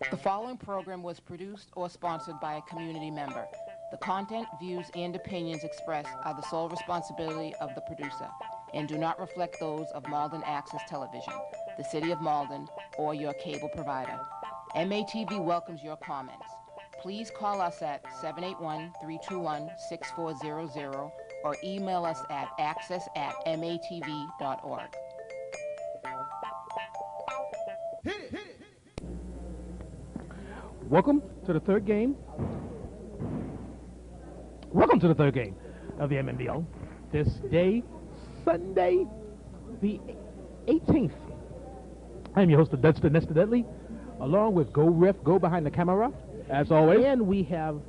The following program was produced or sponsored by a community member. The content, views, and opinions expressed are the sole responsibility of the producer and do not reflect those of Malden Access Television, the City of Malden, or your cable provider. MATV welcomes your comments. Please call us at 781-321-6400 or email us at access@matv.org. Welcome to the third game. Welcome to the third game of the MNBL. This day, Sunday, the 18th. I am your host, Dexter Nestor Dudley, along with Go Ref, Go behind the camera, as always. And we have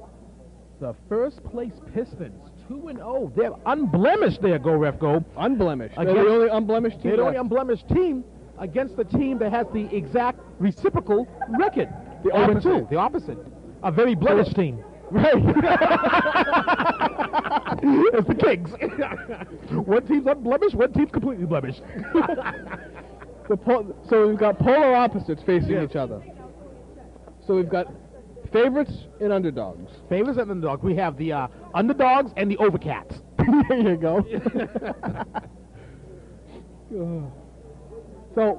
the first place Pistons, 2-0. They're unblemished there, Go Ref, Go. Unblemished. They're the only unblemished team. They're the only unblemished team against the team that has the exact reciprocal record. The opposite. The opposite. A very blemished team. Right. It's the Kings. One team's unblemished, one team's completely blemished. So we've got polar opposites facing each other. So we've got favorites and underdogs. Favorites and underdogs. We have the underdogs and the overcats. There you go. So,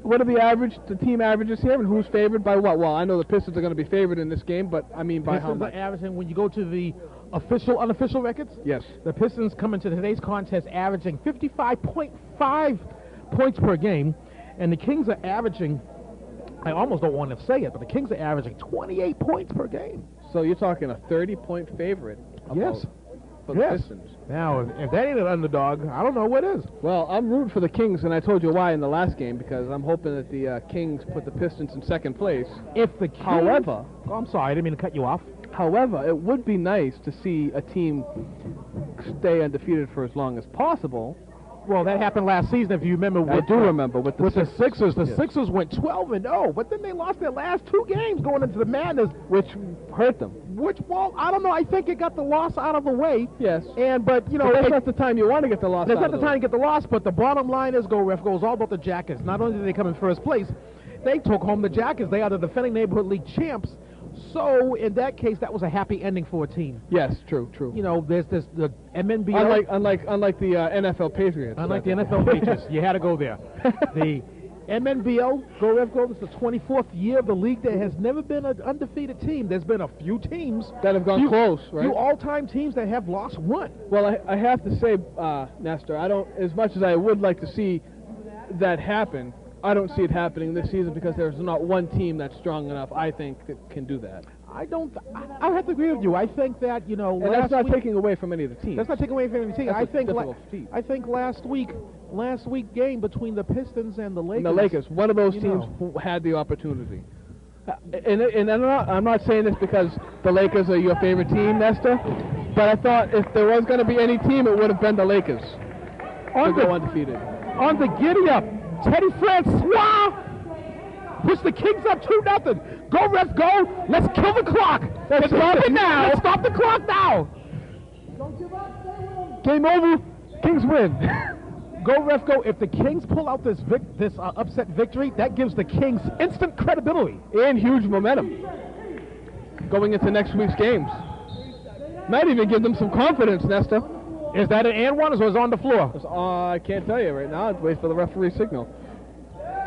what are the team averages here, and who's favored by what? Well, I know the Pistons are going to be favored in this game, but I mean by how much? Pistons are averaging, when you go to the official, unofficial records, yes, the Pistons come into today's contest averaging 55.5 points per game, and the Kings are averaging, I almost don't want to say it, but the Kings are averaging 28 points per game. So you're talking a 30-point favorite. Yes. For the Pistons. Now, if that ain't an underdog, I don't know what is. Well, I'm rooting for the Kings, and I told you why in the last game, because I'm hoping that the Kings put the Pistons in second place. If the Kings, however, I'm sorry, I didn't mean to cut you off. However, it would be nice to see a team stay undefeated for as long as possible. Well, that happened last season, if you remember. I do remember with the Sixers. The Sixers went 12-0, but then they lost their last two games going into the madness, which hurt them. Well, I don't know. I think it got the loss out of the way. Yes. But you know, that's not the time you want to get the loss. That's not the time to get the loss. But the bottom line is, Go Ref Goes all about the Jackets. Not only did they come in first place, they took home the Jackets. They are the defending neighborhood league champs. So in that case, that was a happy ending for a team. Yes, true. You know, there's this the MNBL. Unlike the NFL Patriots. Unlike the NFL Patriots, you had to go there. The MNBL, Go Ref Go, this is the 24th year of the league. There has never been an undefeated team. There's been a few teams that have gone close, right? Few all-time teams that have lost one. Well, I have to say, Nestor, I don't, as much as I would like to see that happen, I don't see it happening this season because there's not one team that's strong enough, I think, that can do that. I have to agree with you. I think that, you know, and that's not taking away from any of the teams. That's not taking away from any of the teams. I think last week game between the Pistons and the Lakers. One of those teams who had the opportunity. And I'm not saying this because the Lakers are your favorite team, Nestor, but I thought if there was going to be any team, it would have been the Lakers to go undefeated. On the giddy-up, Teddy Francois push the Kings up 2-0. Go Ref Go. Let's kill the clock. Let's stop it now. Let's stop the clock now. Game over. Kings win. Go Ref Go. If the Kings pull out this upset victory, that gives the Kings instant credibility and huge momentum going into next week's games. Might even give them some confidence, Nestor. Is that an and one or is it on the floor? I can't tell you right now. I'll wait for the referee signal.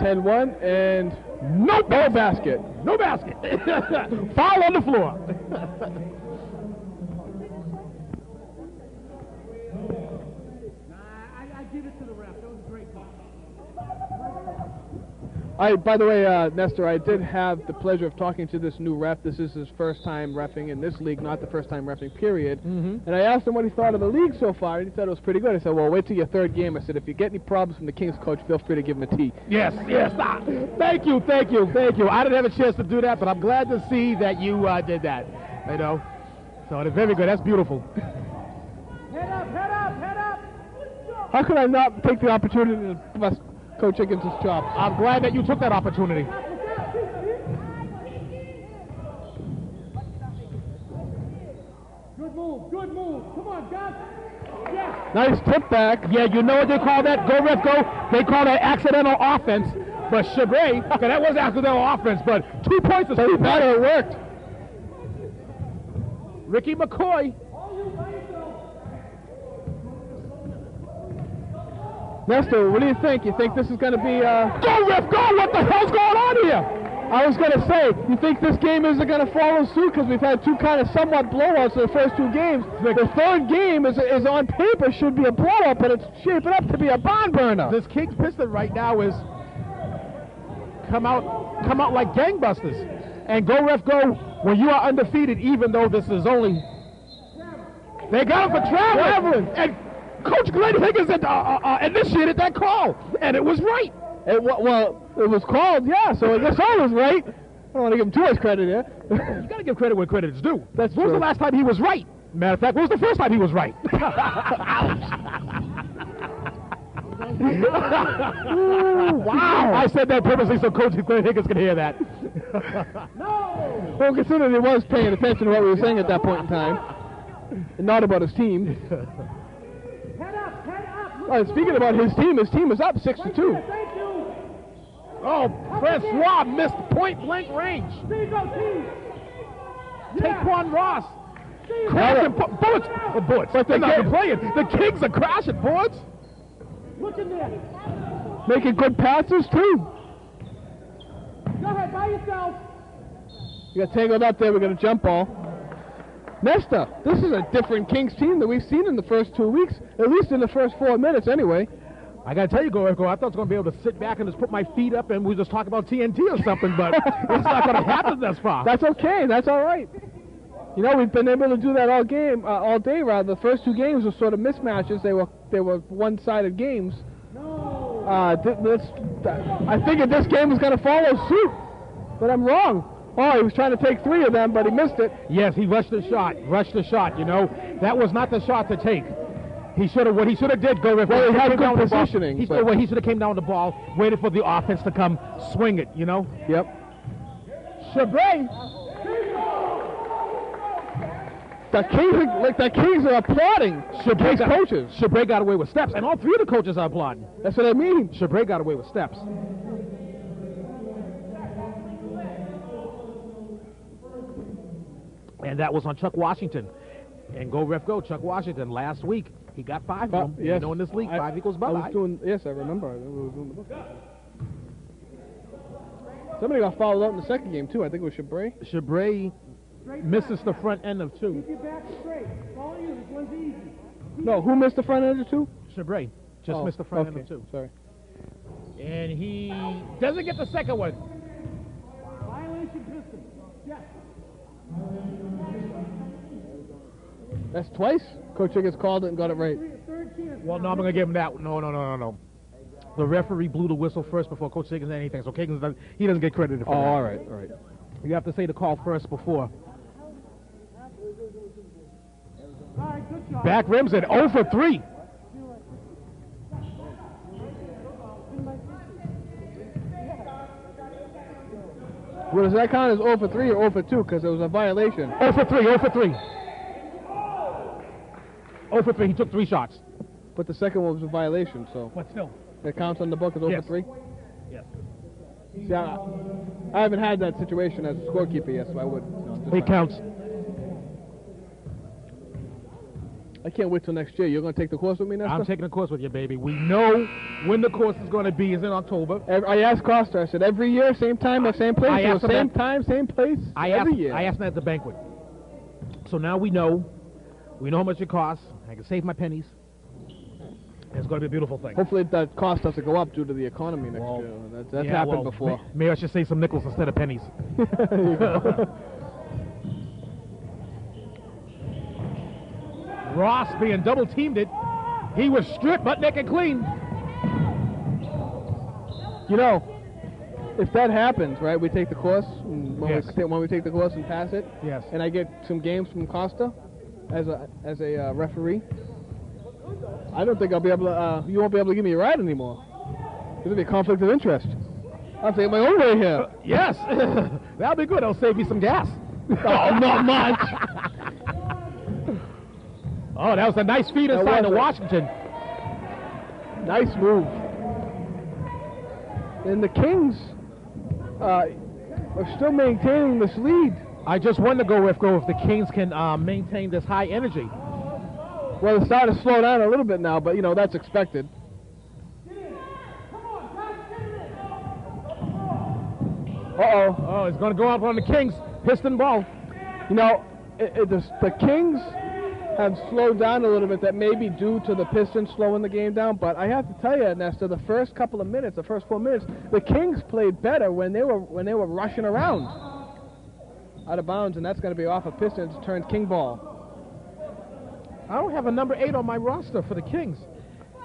10-1 and no basket. No basket. Foul on the floor. I give it to the ref. That was a great call. By the way, Nestor, I did have the pleasure of talking to this new ref. This is his first time reffing in this league, not the first time reffing, period. Mm-hmm. And I asked him what he thought of the league so far, and he said it was pretty good. I said, well, wait till your third game. I said, if you get any problems from the Kings coach, feel free to give him a T. Yes. Thank you. I didn't have a chance to do that, but I'm glad to see that you did that. You know, so it's very good. That's beautiful. Head up. How could I not take the opportunity to bust Coach Higgins' job? I'm glad that you took that opportunity. Good move. Come on, guys. Yes. Nice tip back. Yeah, you know what they call that? Go Ref Go. They call that accidental offense. But Chabray, okay, that was accidental offense, but 2 points is too bad. It worked. Ricky McCoy. Nestor, what do you think? You think this is going to be... Go, Ref, go! What the hell's going on here? I was going to say, you think this game isn't going to follow suit because we've had two kind of somewhat blowouts in the first two games. The third game is on paper should be a blowout, but it's shaping up to be a barn burner. This Kings Piston right now is come out like gangbusters. And go, Ref, go when you are undefeated, even though this is only... They got him for traveling. And Coach Glenn Higgins initiated that call, and it was right. It was called, yeah, so I guess I was right. I don't want to give him too much credit here. You got to give credit where credit is due. When was the last time he was right? Matter of fact, when was the first time he was right? Wow! I said that purposely so Coach Glenn Higgins could hear that. No! Well, considering he was paying attention to what we were saying at that point in time, and not about his team. Head up. Speaking about his team is up 6-2. Oh, Francois missed point-blank range. There you go, team. Taquan Ross. Crashing bullets. Bullets. But they're not playing. The Kings are crashing boards. Look in there. Making good passes, too. Go ahead, by yourself. You got tangled up there. We got a jump ball. Nesta, this is a different Kings team than we've seen in the first 2 weeks, at least in the first 4 minutes anyway. I got to tell you, Go, I thought I was going to be able to sit back and just put my feet up and we just talk about TNT or something, but it's not going to happen thus far. That's okay. That's all right. You know, we've been able to do that all day. Rather, the first two games were sort of mismatches. They were one-sided games. No. I figured this game was going to follow suit, but I'm wrong. Oh, he was trying to take 3 of them, but he missed it. Yes, he rushed the shot. You know, that was not the shot to take. What he should have did, Go, well, he had good positioning. He should have came down the ball, waited for the offense to come, swing it, you know? Yep. Chabray. The Kings are applauding Chabray's coaches. Chabray got away with steps, and all 3 of the coaches are applauding. That's what I mean. Chabray got away with steps. And that was on Chuck Washington. And Go, Ref, go. Chuck Washington last week, he got 5 of them. Yes. You know, in this league, 5 equals bye-bye. Yes, I remember. I was doing the book. Somebody got fouled out in the second game, too. I think it was Chabray. Chabray misses the front end of 2. Keep your back straight. All you. This one's easy. No, who missed the front end of 2? Chabray just missed the front end of 2. Sorry. And he doesn't get the second one. Violation Pistons. Yes. That's twice? Coach Higgins called it and got it right. Third chance. Well, no, I'm going to give him that. No. The referee blew the whistle first before Coach Higgins did anything, so Higgins doesn't get credited for that. All right. You have to say the call first before. All right, good shot. Back rims at 0 for 3. Well, does that count as 0 for 3 or 0 for 2? Because it was a violation. 0 for 3, 0 for 3. 0 for 3, he took 3 shots. But the second one was a violation, so But still. it counts on the book as 0 Yes. for 3? Yes. See, I haven't had that situation as a scorekeeper yet, so I wouldn't. It counts. I can't wait till next year. You're going to take the course with me, Nestor? I'm taking the course with you, baby. We know when the course is going to be. Is in October. I asked Costa. I said, every year, same time, same place? I asked him same that. time, same place? Every year. I asked him at the banquet. So now we know. We know how much it costs. I can save my pennies. It's going to be a beautiful thing. Hopefully that cost doesn't go up due to the economy next year. That's happened before. Maybe I should say some nickels instead of pennies. Ross being double teamed it. He was stripped butt naked clean. You know, if that happens, right, we take the course, and when we take the course and pass it, Yes. and I get some games from Costa as a referee, I don't think I'll be able to, you won't be able to give me a ride anymore. There'll be a conflict of interest. I'll take my own way here. Yes. That'll be good. I'll save you some gas. Oh, not much. Oh, that was a nice feed inside to Washington. Nice move. And the Kings are still maintaining this lead. I just wonder, if the Kings can maintain this high energy. Well, it's starting to slow down a little bit now, but, you know, that's expected. Uh-oh. Oh, it's going to go up on the Kings. Piston ball. You know, the Kings have slowed down a little bit. That may be due to the Pistons slowing the game down, but I have to tell you, Nestor, the first couple of minutes, the first 4 minutes, the Kings played better when they were rushing around. Out of bounds, and that's going to be off of Pistons, turned King ball. I don't have a number 8 on my roster for the Kings.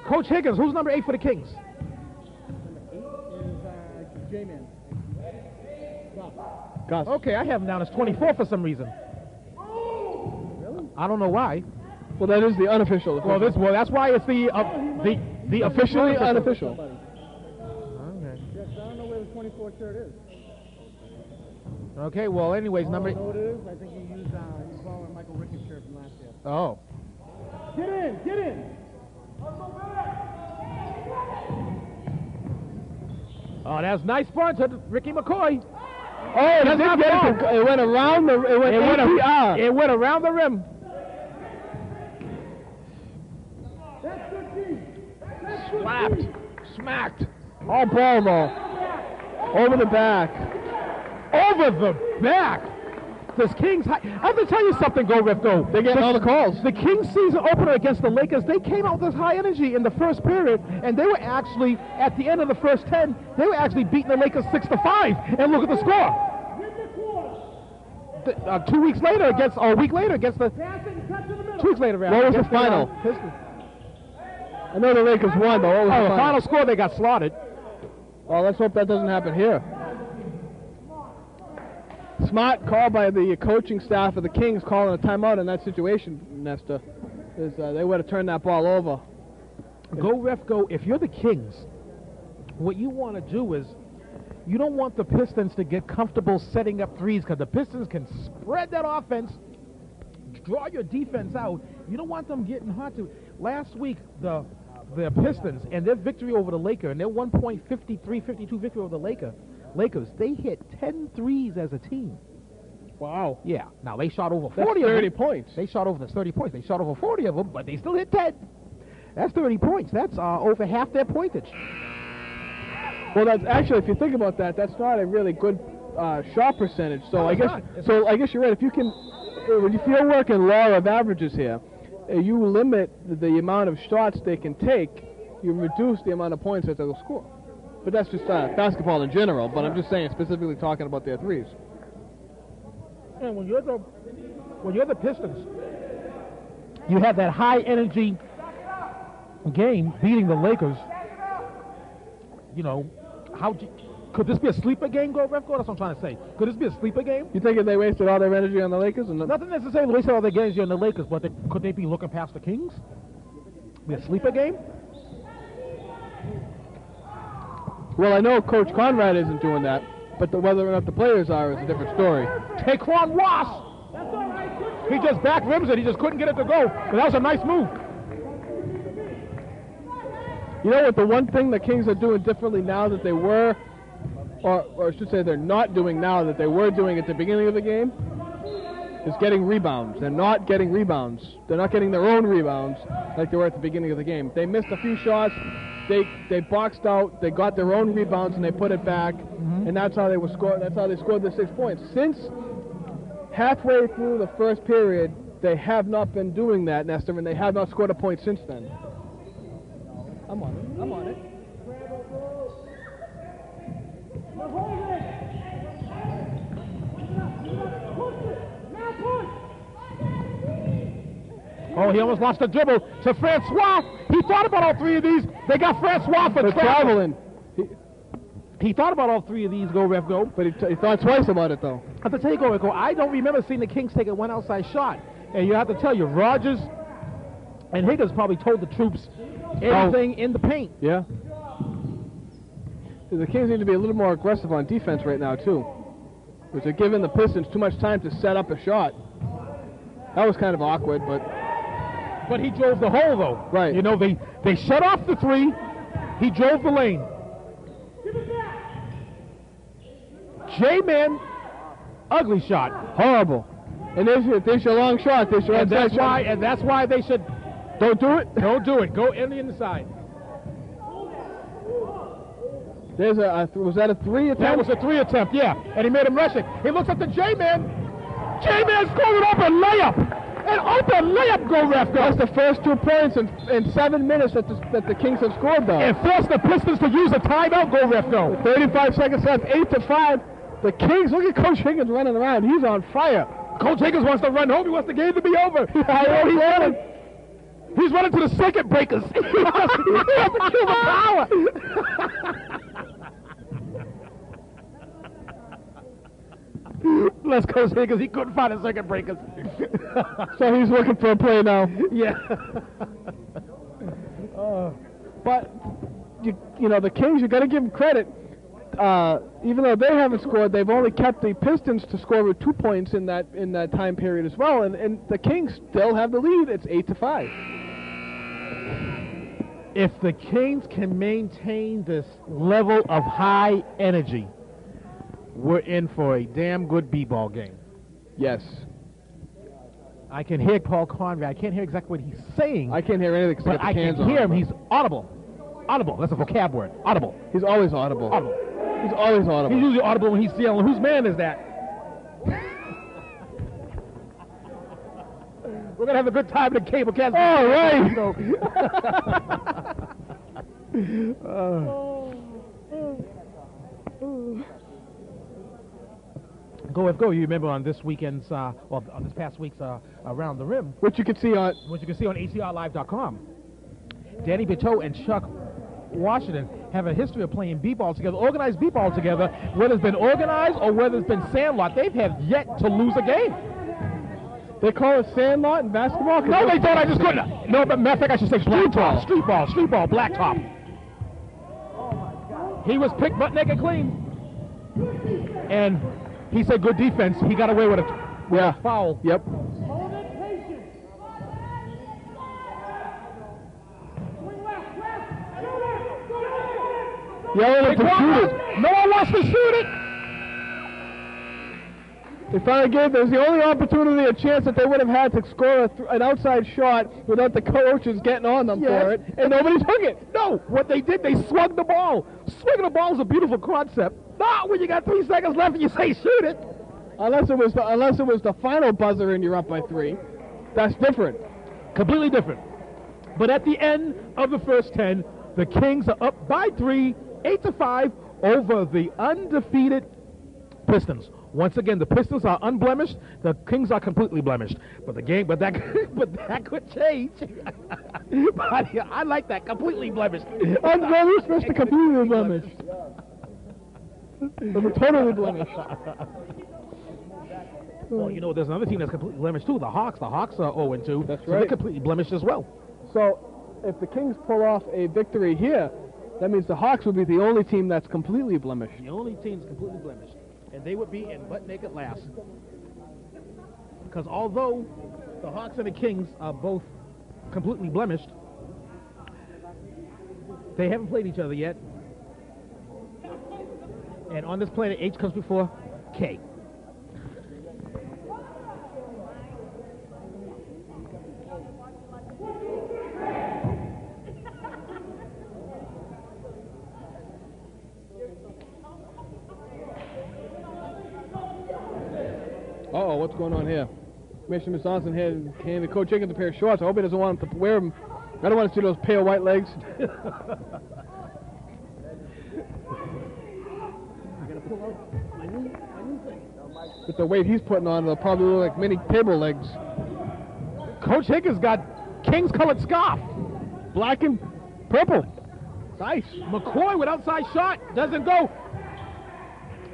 Coach Higgins, who's number 8 for the Kings? J-Man. Gus. Okay, I have him down as 24 for some reason. Really? I don't know why. Well, that is the unofficial. That's why it's the officially unofficial. Okay. Yes, I don't know where the 24 shirt is. Okay. Well, anyways, I number. know what it is. I think you used he's following Michael Ricketts' shirt from last year. Oh. Get in! Get in! Oh, that's nice burn to Ricky McCoy. Oh, it did get it. It went around the. It went APR. It went around the rim. That's 13! Slapped. Smacked. All ball though. Over the back. Over the back. This Kings. I have to tell you something, Go Ref Go. They're getting all the calls. The Kings season opener against the Lakers, they came out with this high energy in the first period, and they were actually, at the end of the first 10, they were actually beating the Lakers 6-5. And look at the score. 2 weeks later against, or a week later against the. 2 weeks later, rather. What was the final? I know the Lakers won, but what was the final score? They got slaughtered. Well, let's hope that doesn't happen here. Smart call by the coaching staff of the Kings calling a timeout in that situation, Nestor. They would have turned that ball over. Go Ref Go, if you're the Kings, what you want to do is, you don't want the Pistons to get comfortable setting up threes, because the Pistons can spread that offense, draw your defense out. You don't want them getting hot. Last week, the Pistons and their victory over the Lakers, and their 1.53-52 victory over the Lakers, they hit 10 threes as a team. Wow. Yeah. Now, they shot over 40 That's 30 of them. points. They shot over 30 points. They shot over 40 of them, but they still hit 10. That's 30 points. That's over half their pointage. Well, that's actually, if you think about that, that's not a really good shot percentage. So No, I it's guess, not. I guess you're right. If you can, if you're working law of averages here, you limit the amount of shots they can take. You reduce the amount of points that they'll score. But that's just basketball in general. But I'm just saying, specifically talking about their threes. And when you're the Pistons, you have that high energy game beating the Lakers. You know, could this be a sleeper game, Go Ref Go? That's what I'm trying to say. Could this be a sleeper game? You think they wasted all their energy on the Lakers? Nothing necessarily wasted all their energy on the Lakers, but could they be looking past the Kings? Be a sleeper game? Well, I know Coach Conrad isn't doing that, but whether or not the players are is a different story. Taquan Ross! He just back rims it. He just couldn't get it to go. But that was a nice move. You know what, the one thing the Kings are doing differently now that they were, or I should say they're not doing now that they were doing at the beginning of the game, is getting rebounds. They're not getting rebounds. They're not getting their own rebounds like they were at the beginning of the game. They missed a few shots. They boxed out. They got their own rebounds and they put it back, and that's how they were scored. That's how they scored the 6 points. Since halfway through the first period, they have not been doing that, Nestor, and they have not scored a point since then. I'm on it. I'm on it. Oh, he almost lost the dribble to Francois. He thought about all three of these. They got Francois for traveling. He thought about all three of these, Go Ref Go. But he thought twice about it, though. I have to tell you, Go Ref Go, I don't remember seeing the Kings take one outside shot. And you have to tell you, Rogers and Higgins probably told the troops everything in the paint. Yeah. The Kings need to be a little more aggressive on defense right now, too. Because they're giving the Pistons too much time to set up a shot. That was kind of awkward, but he drove the hole, though. Right. You know, they shut off the three. He drove the lane. Give it back! J-Man, ugly shot. Horrible. And there's your long shot. There's your And shot. that's why they should Don't do it. don't do it. Go in the inside. There's was that a 3 attempt? That was a 3 attempt, yeah. And he made him rush it. He looks at the J-Man. J-Man scored an open layup. An open layup, go ref, go. That's the first 2 points in 7 minutes that the Kings have scored, though. And forced the Pistons to use a timeout, go ref, go. 35 seconds left, 8-5. The Kings, look at Coach Higgins running around. He's on fire. Coach Higgins wants to run home. He wants the game to be over. I know he's running. He's running to the circuit breakers. He has to kill the power. Let's Coach Higgins. He couldn't find the circuit breakers. So he's looking for a play now. Yeah. But, you know, the Kings, you got to give them credit. Even though they haven't scored, they've only kept the Pistons to score with 2 points in that time period as well. And the Kings still have the lead. It's 8-5. If the Kings can maintain this level of high energy, we're in for a damn good b-ball game. Yes. I can hear Paul Conrad. I can't hear exactly what he's saying. I can't hear anything because but I can hear him. He's audible. Audible. That's a vocab word. Audible. He's always audible. Audible. He's always audible. He's usually audible when he's yelling. Whose man is that? We're going to have a good time in the cable cast. All right. Go. You remember on this weekend's, on this past week's Around the Rim. Which you can see on HCRlive.com. Danny Bitteau and Chuck Washington have a history of playing b-ball together, organized b-ball together, whether it's been organized or whether it's been sandlot. They have yet to lose a game. They call it sandlot in basketball? No, they don't. I just couldn't. No, but matter of fact, I should say street ball, blacktop. He was picked butt naked clean. And he said good defense. He got away with a foul. Yep. Yelling to shoot it. No one wants to shoot it. They finally gave. It was the only opportunity, a chance that they would have had to score an outside shot without the coaches getting on them for it, and nobody took it. No, what they did, they swung the ball. Swinging the ball is a beautiful concept. Not when you got 3 seconds left and you say shoot it. Unless it was the final buzzer and you're up by 3. That's different. Completely different. But at the end of the first 10, the Kings are up by 3, 8-5 over the undefeated Pistons. Once again, the Pistons are unblemished. The Kings are completely blemished. But that could change. But I like that, completely blemished. Unblemished versus completely blemished. They were totally blemished. Well, you know, there's another team that's completely blemished too. The Hawks. The Hawks are 0-2. That's so right. They're completely blemished as well. So, if the Kings pull off a victory here, that means the Hawks will be the only team that's completely blemished. The only team that's completely blemished. And they would be in butt naked last. Because although the Hawks and the Kings are both completely blemished, they haven't played each other yet. And on this planet, H comes before K. Uh-oh, what's going on here? Commissioner Johnson handed Coach Higgins a pair of shorts. I hope he doesn't want him to wear them. I don't want to see those pale white legs. With the weight he's putting on, they'll probably look like mini table legs. Coach Higgins got Kings colored scarf. Black and purple. Nice. McCoy with outside shot. Doesn't go.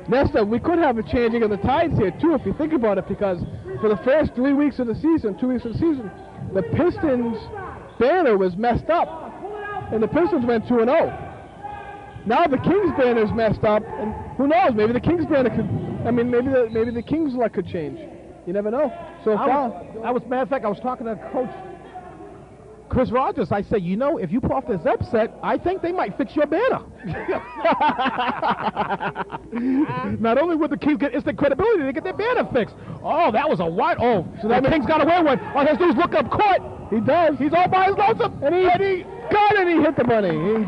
Nesta, we could have a changing of the tides here, too, if you think about it, because for the first 2 weeks of the season, the Pistons banner was messed up, and the Pistons went 2-0. Now the Kings banner is messed up, and who knows, maybe the Kings banner could, maybe the Kings luck could change. You never know. So far. Matter of fact, I was talking to Coach Chris Rogers, I say, you know, if you pull off this upset, I think they might fix your banner. Not only would the Kings get instant credibility, they get their banner fixed. Oh, that was a wide. Oh, so that Kings got away with. All he has to do is look up court. He does. He's all by his lonesome. And he got it. He hit the money.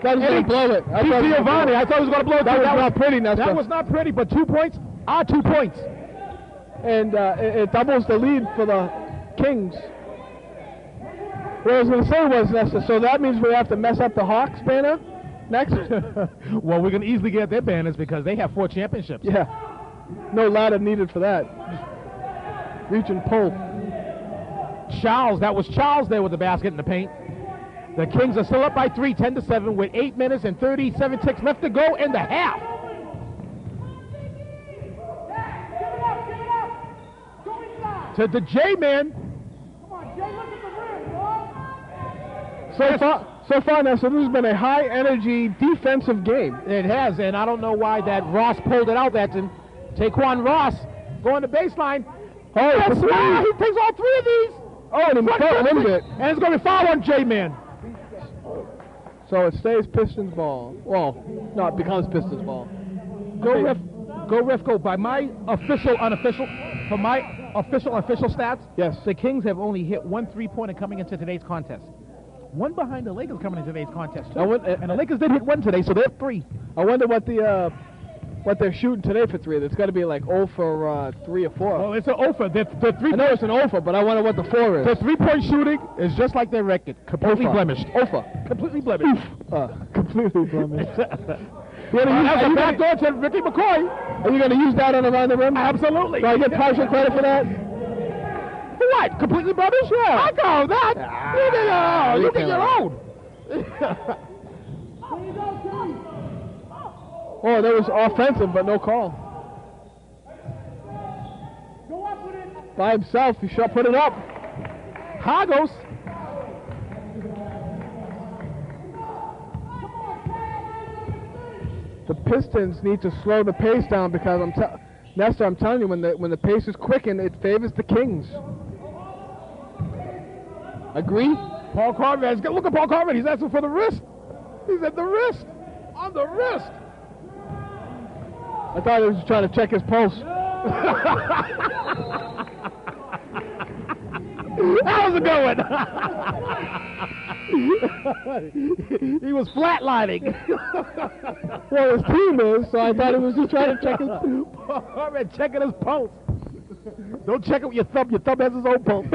That was going to blow it. Giovanni, I thought he was going to blow it. That was not pretty, Nestor. That was not pretty, but 2 points are 2 points. And it doubles the lead for the Kings. What I was going to say was, Nestor, so that means we have to mess up the Hawks banner next? Well, we can easily get their banners because they have 4 championships. Yeah. No ladder needed for that. Just reach and pull. Charles, that was Charles there with the basket in the paint. The Kings are still up by 3, 10-7, with 8 minutes and 37 ticks left to go in the half. To the J-man. So far, Nestor, this has been a high-energy defensive game. It has, and I don't know why that Ross pulled it out. That's in Taquan Ross going to baseline. Oh, yes, he takes all 3 of these. Oh, and he felt a bit. And it's going to be foul on J-man. So it stays Pistons ball. Well, no, it becomes Pistons ball. Go ref, go. By my official, unofficial, for my official stats, yes, the Kings have only hit 1 3-pointer coming into today's contest. 1 behind the Lakers coming into today's contest, too. And the Lakers did hit 1 today, so they have 3. I wonder what they're shooting today for 3. That's got to be like 0 for 3 or 4. Well, it's an 0 for. The 3 I know it's an 0 for, but I wonder what the 4 is. The 3-point shooting is just like their record, completely blemished. 0 for. Completely blemished. Completely blemished. You're going to use the back door to Ricky McCoy. Are you going to use that on around the rim? Absolutely. Do I get partial credit for that? What? Completely blemished? Yeah. I go that. You get your own. Oh, that was offensive, but no call. By himself, he should put it up. Hagos. The Pistons need to slow the pace down because Nestor, I'm telling you, when the pace is quickened, it favors the Kings. Agree? Paul Conrad. Look at Paul Conrad. He's asking for the wrist. He's at the wrist. On the wrist. I thought he was trying to check his pulse. That was a good one. He was flatlining. Well, his team is, so I thought he was just trying to check his pulse. Checking his pulse. Don't check it with your thumb. Your thumb has his own pulse.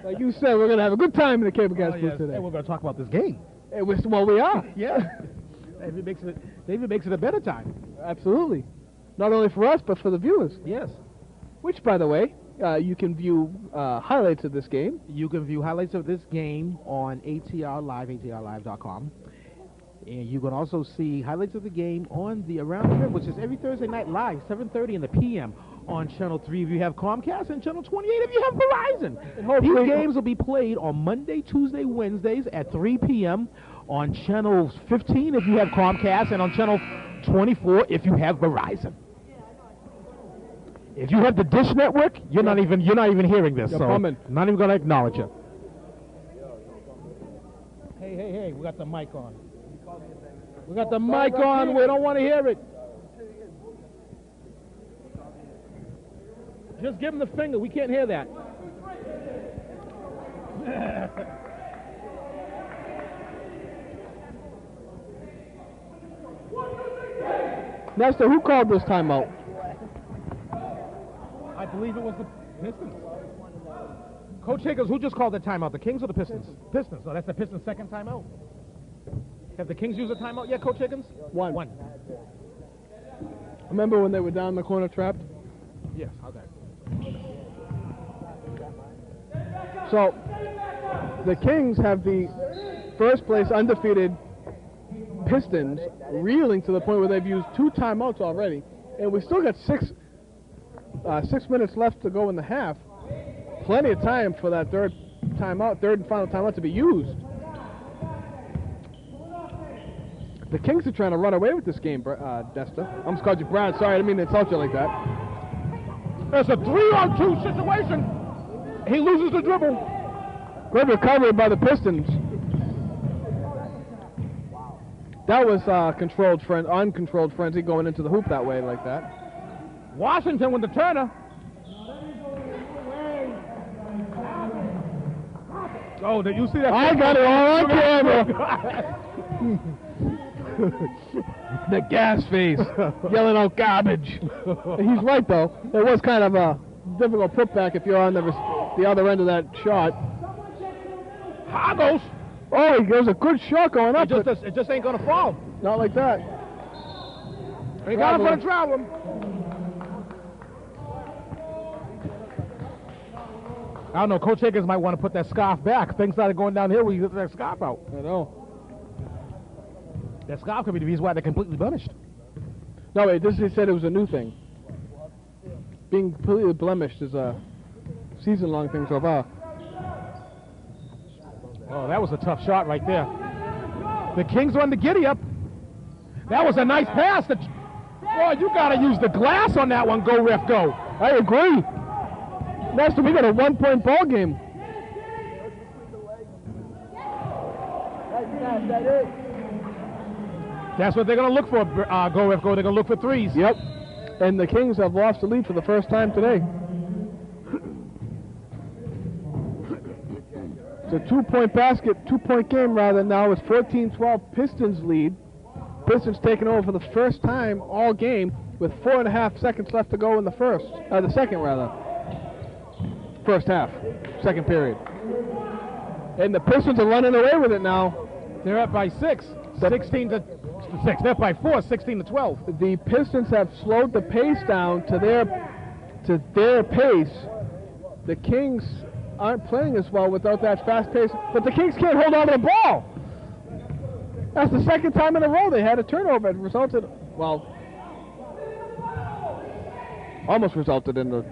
Like you said, we're going to have a good time in the Cable Gas booth today. And we're going to talk about this game. Well, we are. Yeah. Maybe makes it a better time. Absolutely. Not only for us, but for the viewers. Yes. Which, by the way, you can view highlights of this game. You can view highlights of this game on ATR Live, atrlive.com. And you can also see highlights of the game on the Around the Rim, which is every Thursday night live, 7:30 in the p.m. on Channel 3 if you have Comcast and Channel 28 if you have Verizon. These games will be played on Monday, Tuesday, Wednesdays at 3 p.m. on Channel 15 if you have Comcast and on Channel 24 if you have Verizon. If you have the Dish Network, you're not even hearing this. So I'm not even going to acknowledge it. Hey, we got the mic on. We got the mic on. We don't want to hear it. Just give him the finger. We can't hear that. Nestor, who called this timeout? I believe it was the Pistons. Coach Higgins, who just called the timeout? The Kings or the Pistons? Pistons. So that's the Pistons' second timeout. Have the Kings used a timeout yet, Coach Higgins? One. Remember when they were down the corner trapped? Yes. Okay. So the Kings have the first place undefeated Pistons reeling to the point where they've used 2 timeouts already, and we still got 6 minutes left to go in the half. Plenty of time for that third and final timeout to be used. The Kings are trying to run away with this game, Desta. I'm calling you Brad. Sorry, I didn't mean to insult you like that. It's a 3-on-2 situation. He loses the dribble. Good recovery by the Pistons. That was uncontrolled frenzy going into the hoop that way like that. Washington with the Turner. Oh, did you see that? I got it all on camera. The gas face, yelling out garbage. He's right though. It was kind of a difficult putback if you're on the other end of that shot. Hagos. Oh, there's a good shot going up. It just ain't gonna fall. Not like that. He got him for the travel. I don't know. Coach Higgins might want to put that scarf back. Things started going downhill when you get that scarf out. I know. That scarf could be the reason why they're completely blemished. No, wait. He said it was a new thing. Being completely blemished is a season-long thing so far. Oh, that was a tough shot right there. The Kings on the giddy-up. That was a nice pass. Boy, you got to use the glass on that one. Go, ref, go. I agree. Master, we got a 1-point ball game. That's what they're going to look for, go, ref, go. They're going to look for threes. Yep. And the Kings have lost the lead for the first time today. It's a 2-point game rather now. It's 14-12 Pistons lead. Pistons taking over for the first time all game with 4.5 seconds left to go in the second rather. First half, second period. And the Pistons are running away with it now. They're up by 6, 16 to 6. They're up by 4, 16 to 12. The Pistons have slowed the pace down to their pace. The Kings aren't playing as well without that fast pace, but the Kings can't hold on to the ball. That's the second time in a row they had a turnover. It resulted, almost resulted in the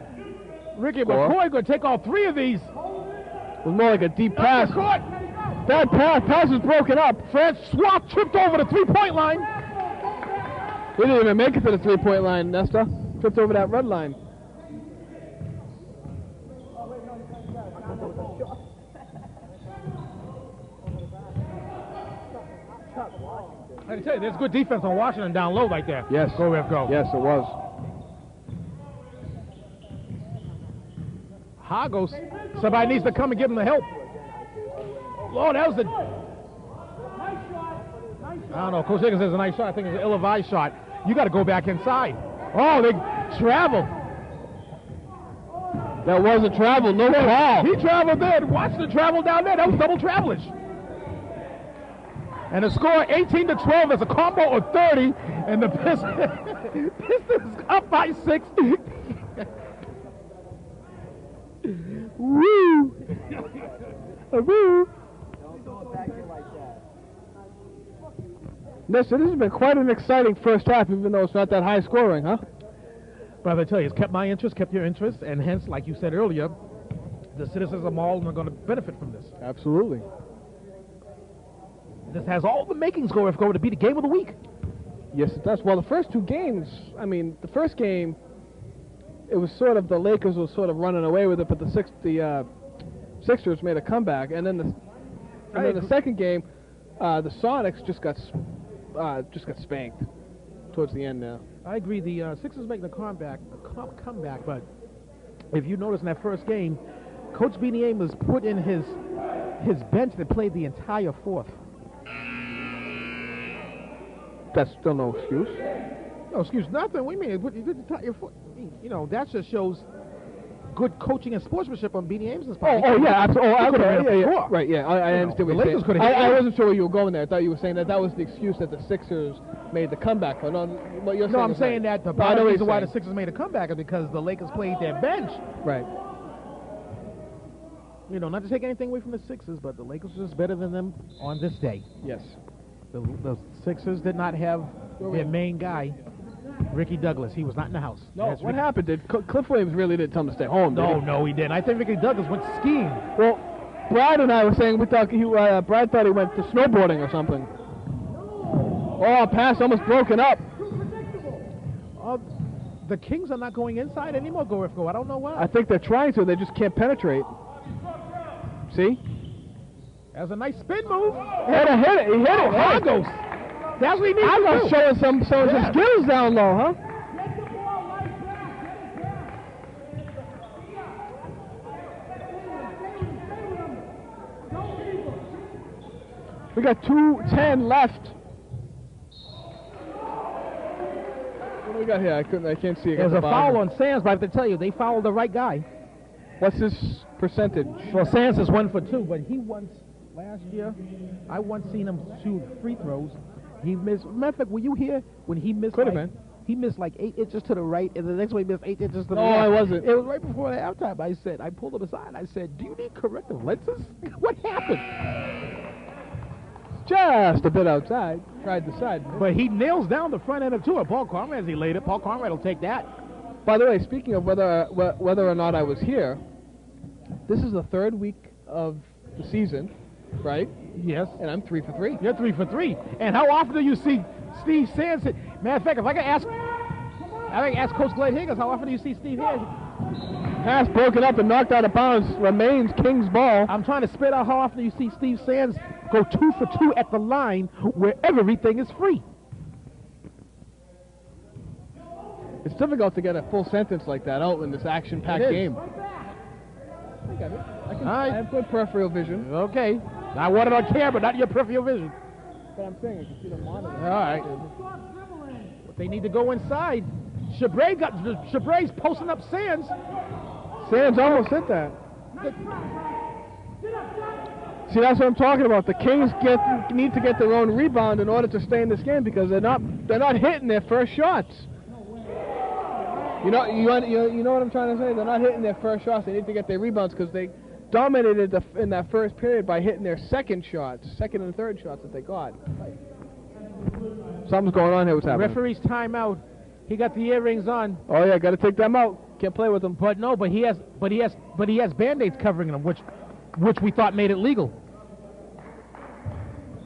Ricky score. McCoy going to take all 3 of these. It was more like a deep pass. That pass is broken up. Francois tripped over the 3-point line. He didn't even make it to the 3-point line, Nesta. Tripped over that red line. I tell you, there's good defense on Washington down low right there. Yes. Go, ref, go. Yes, it was. Hagos. Somebody needs to come and give him the help. Lord, that was a... I don't know. Coach Higgins says a nice shot. I think it's an ill-advised shot. You got to go back inside. Oh, they travel. That wasn't travel. No call. He traveled there. Watch the travel down there. That was double travelage. And the score 18 to 12 is a combo of 30, and the Pistons up by 6. Woo! Woo! Listen, this has been quite an exciting first half, even though it's not that high scoring, huh? But I tell you, it's kept my interest, kept your interest, and hence, like you said earlier, the citizens of Malden are going to benefit from this. Absolutely. This has all the makings going to be the game of the week. Yes, it does. Well, the first 2 games, the first game, it was sort of the Lakers were sort of running away with it, but the Sixers made a comeback, and then the second game, the Sonics just got spanked towards the end now. I agree. The Sixers making a comeback, but if you notice in that first game, Coach Beanie Amos put in his bench that played the entire fourth. That's still no excuse. No excuse, nothing. What do you mean? You did the entire fourth. You know, that just shows good coaching and sportsmanship on Beanie Amos's part. Yeah, absolutely. Yeah. Right, yeah. I understand what you're saying. I wasn't sure where you were going there. I thought you were saying that was the excuse that the Sixers made the comeback. But no, what you're saying I'm saying right. that the part of the reason why the Sixers made a comeback is because the Lakers played their bench. Right. You know, not to take anything away from the Sixers, but the Lakers was better than them on this day. Yes. The Sixers did not have their main guy, Ricky Douglas. He was not in the house. No, what happened? Cliff Williams really didn't tell him to stay home, did he? No, he didn't. I think Ricky Douglas went skiing. Well, Brad and I were saying Brad thought he went to snowboarding or something. Oh, pass almost broken up. the Kings are not going inside anymore, Go Ref Go. I don't know why. I think they're trying to. They just can't penetrate. See? That's a nice spin move. Hit it. He hit it. Argos. That's what he needs to I'm do. showing some skills down low, huh? We got 2:10 left. What do we got here? I can't see it. There's a foul on Sands, but I have to tell you, they fouled the right guy. What's his percentage? Well, Sands is 1 for 2, but he once, last year, I once seen him shoot free throws. He missed, matter of fact, were you here when he missed? Could have been. He missed like 8 inches to the right, and the next one he missed 8 inches to the No, left. I wasn't. It was right before the halftime. I pulled him aside. I said, do you need corrective lenses? What happened? Just a bit outside. Tried the side. But he nails down the front end of two. Paul Conrad, as he laid it. Paul Conrad will take that. By the way, speaking of whether or not I was here, this is the third week of the season, right? Yes. And I'm 3 for 3. You're 3 for 3. And how often do you see Steve Sands? Matter of fact, if I can ask Coach Glenn Higgins, how often do you see Steve Sands? Pass broken up and knocked out of bounds. Remains King's ball. I'm trying to spit out how often you see Steve Sands go 2 for 2 at the line where everything is free. It's difficult to get a full sentence like that out in this action-packed game. I have good peripheral vision. Okay. I want it on camera, not your peripheral vision. But I'm saying I can see the monitor. All right. But they need to go inside. Chabre's posting up Sands. Sands almost hit that. See, that's what I'm talking about. The Kings need to get their own rebound in order to stay in this game because they're not hitting their first shots. You know what I'm trying to say? They're not hitting their first shots. They need to get their rebounds because they dominated in that first period by hitting their second and third shots that they got. Something's going on here. What's happening? Referee's timeout. He got the earrings on. Oh yeah, got to take them out. Can't play with them. But he has Band-Aids covering them, which we thought made it legal.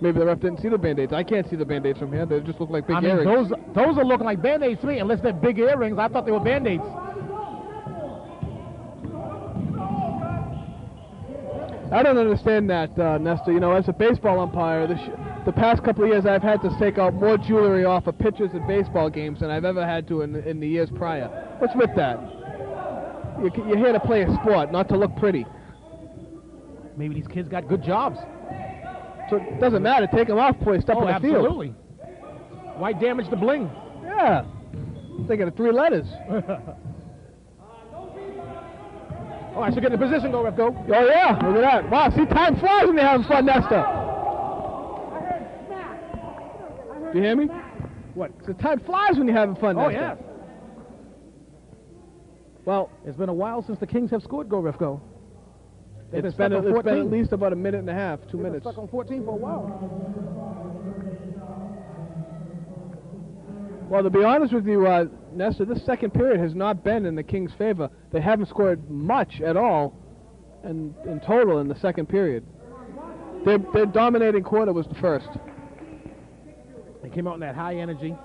Maybe the ref didn't see the Band-Aids. I can't see the Band-Aids from here. They just look like big earrings. Those are looking like Band-Aids to me, unless they're big earrings. I thought they were Band-Aids. I don't understand that, Nestor. You know, as a baseball umpire, the past couple of years I've had to take out more jewelry off of pitchers at baseball games than I've ever had to in the years prior. What's with that? You're here to play a sport, not to look pretty. Maybe these kids got good jobs. So it doesn't matter. Take them off before you step on the field. Absolutely. Why damage the bling? Yeah. I'm thinking of 3 letters. Oh, I should get in position, go, ref, go. Oh, yeah. Look at that. Wow, see, time flies when you're having fun, Nestor. Do you hear me? What? So time flies when you're having fun, Nestor. Oh, yeah. Well, it's been a while since the Kings have scored, go, ref, go. It's been at least about a minute and a half, 2 minutes. Stuck on 14 for a while. Well, to be honest with you, Nestor, this second period has not been in the Kings' favor. They haven't scored much at all in total in the second period. Their dominating quarter was the first. They came out in that high energy.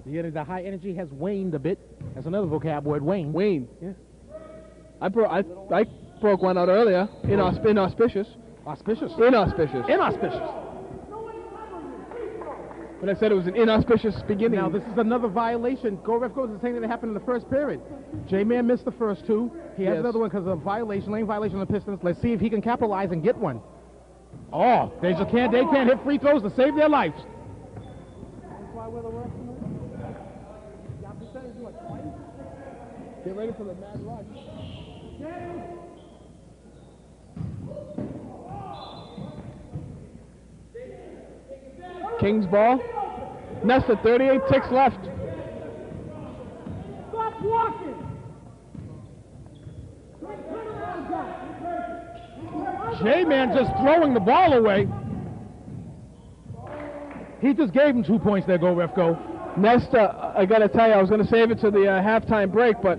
The high energy has waned a bit. That's another vocab word, wane. Wane, yeah. I broke one out earlier. Inauspicious. Auspicious. Inauspicious. Inauspicious. But I said it was an inauspicious beginning. Now, this is another violation. Go ref goes the same thing that happened in the first period. J-Man missed the first 2. He has another one because of violation, lane violation on the Pistons. Let's see if he can capitalize and get one. Oh, they can't hit free throws to save their lives. Get ready for the mad rush. Kings ball. Nestor, 38 ticks left. Stop walking. J-Man just throwing the ball away. He just gave him 2 points there, go ref, go. Nestor, I got to tell you, I was going to save it to the halftime break, but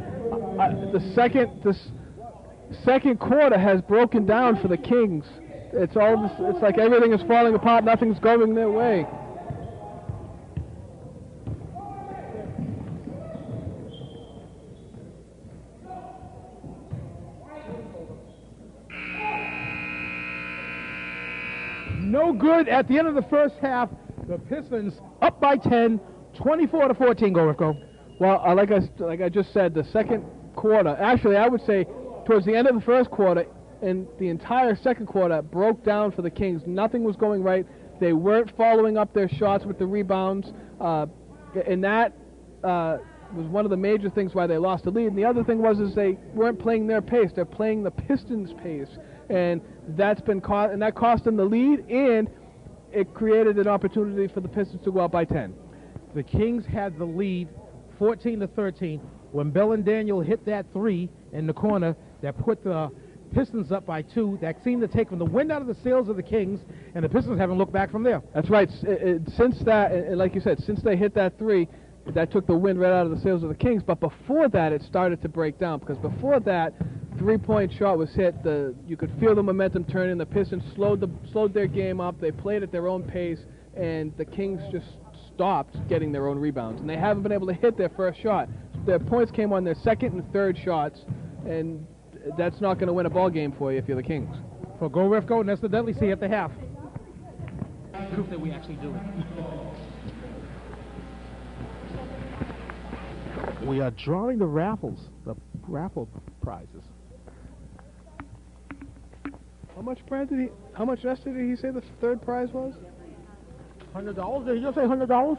the second quarter has broken down for the Kings. It's like everything is falling apart, nothing's going their way. No good at the end of the first half. The Pistons up by 10, 24-14. Go, Riff, go. Well, like I just said, the second quarter, actually I would say towards the end of the first quarter and the entire second quarter broke down for the Kings. Nothing was going right. They weren't following up their shots with the rebounds, and that was one of the major things why they lost the lead. And the other thing was is they weren't playing their pace. They're playing the Pistons' pace, and that cost them the lead, and it created an opportunity for the Pistons to go out by 10. The Kings had the lead 14-13 when Bell and Daniel hit that three in the corner that put the Pistons up by 2. That seemed to take from the wind out of the sails of the Kings, and the Pistons haven't looked back from there. That's right. Since that, like you said, since they hit that three, that took the wind right out of the sails of the Kings. But before that, it started to break down, because before that, three-point shot was hit. You could feel the momentum turning. The Pistons slowed their game up. They played at their own pace, and the Kings just stopped getting their own rebounds, and they haven't been able to hit their first shot. Their points came on their second and third shots, and that's not going to win a ball game for you if you're the Kings. For Go Ref Go, and that's the Deadly C at the half. Proof that we actually do it. We are drawing the raffle prizes. How much less did he say the third prize was? $100? Did he just say $100?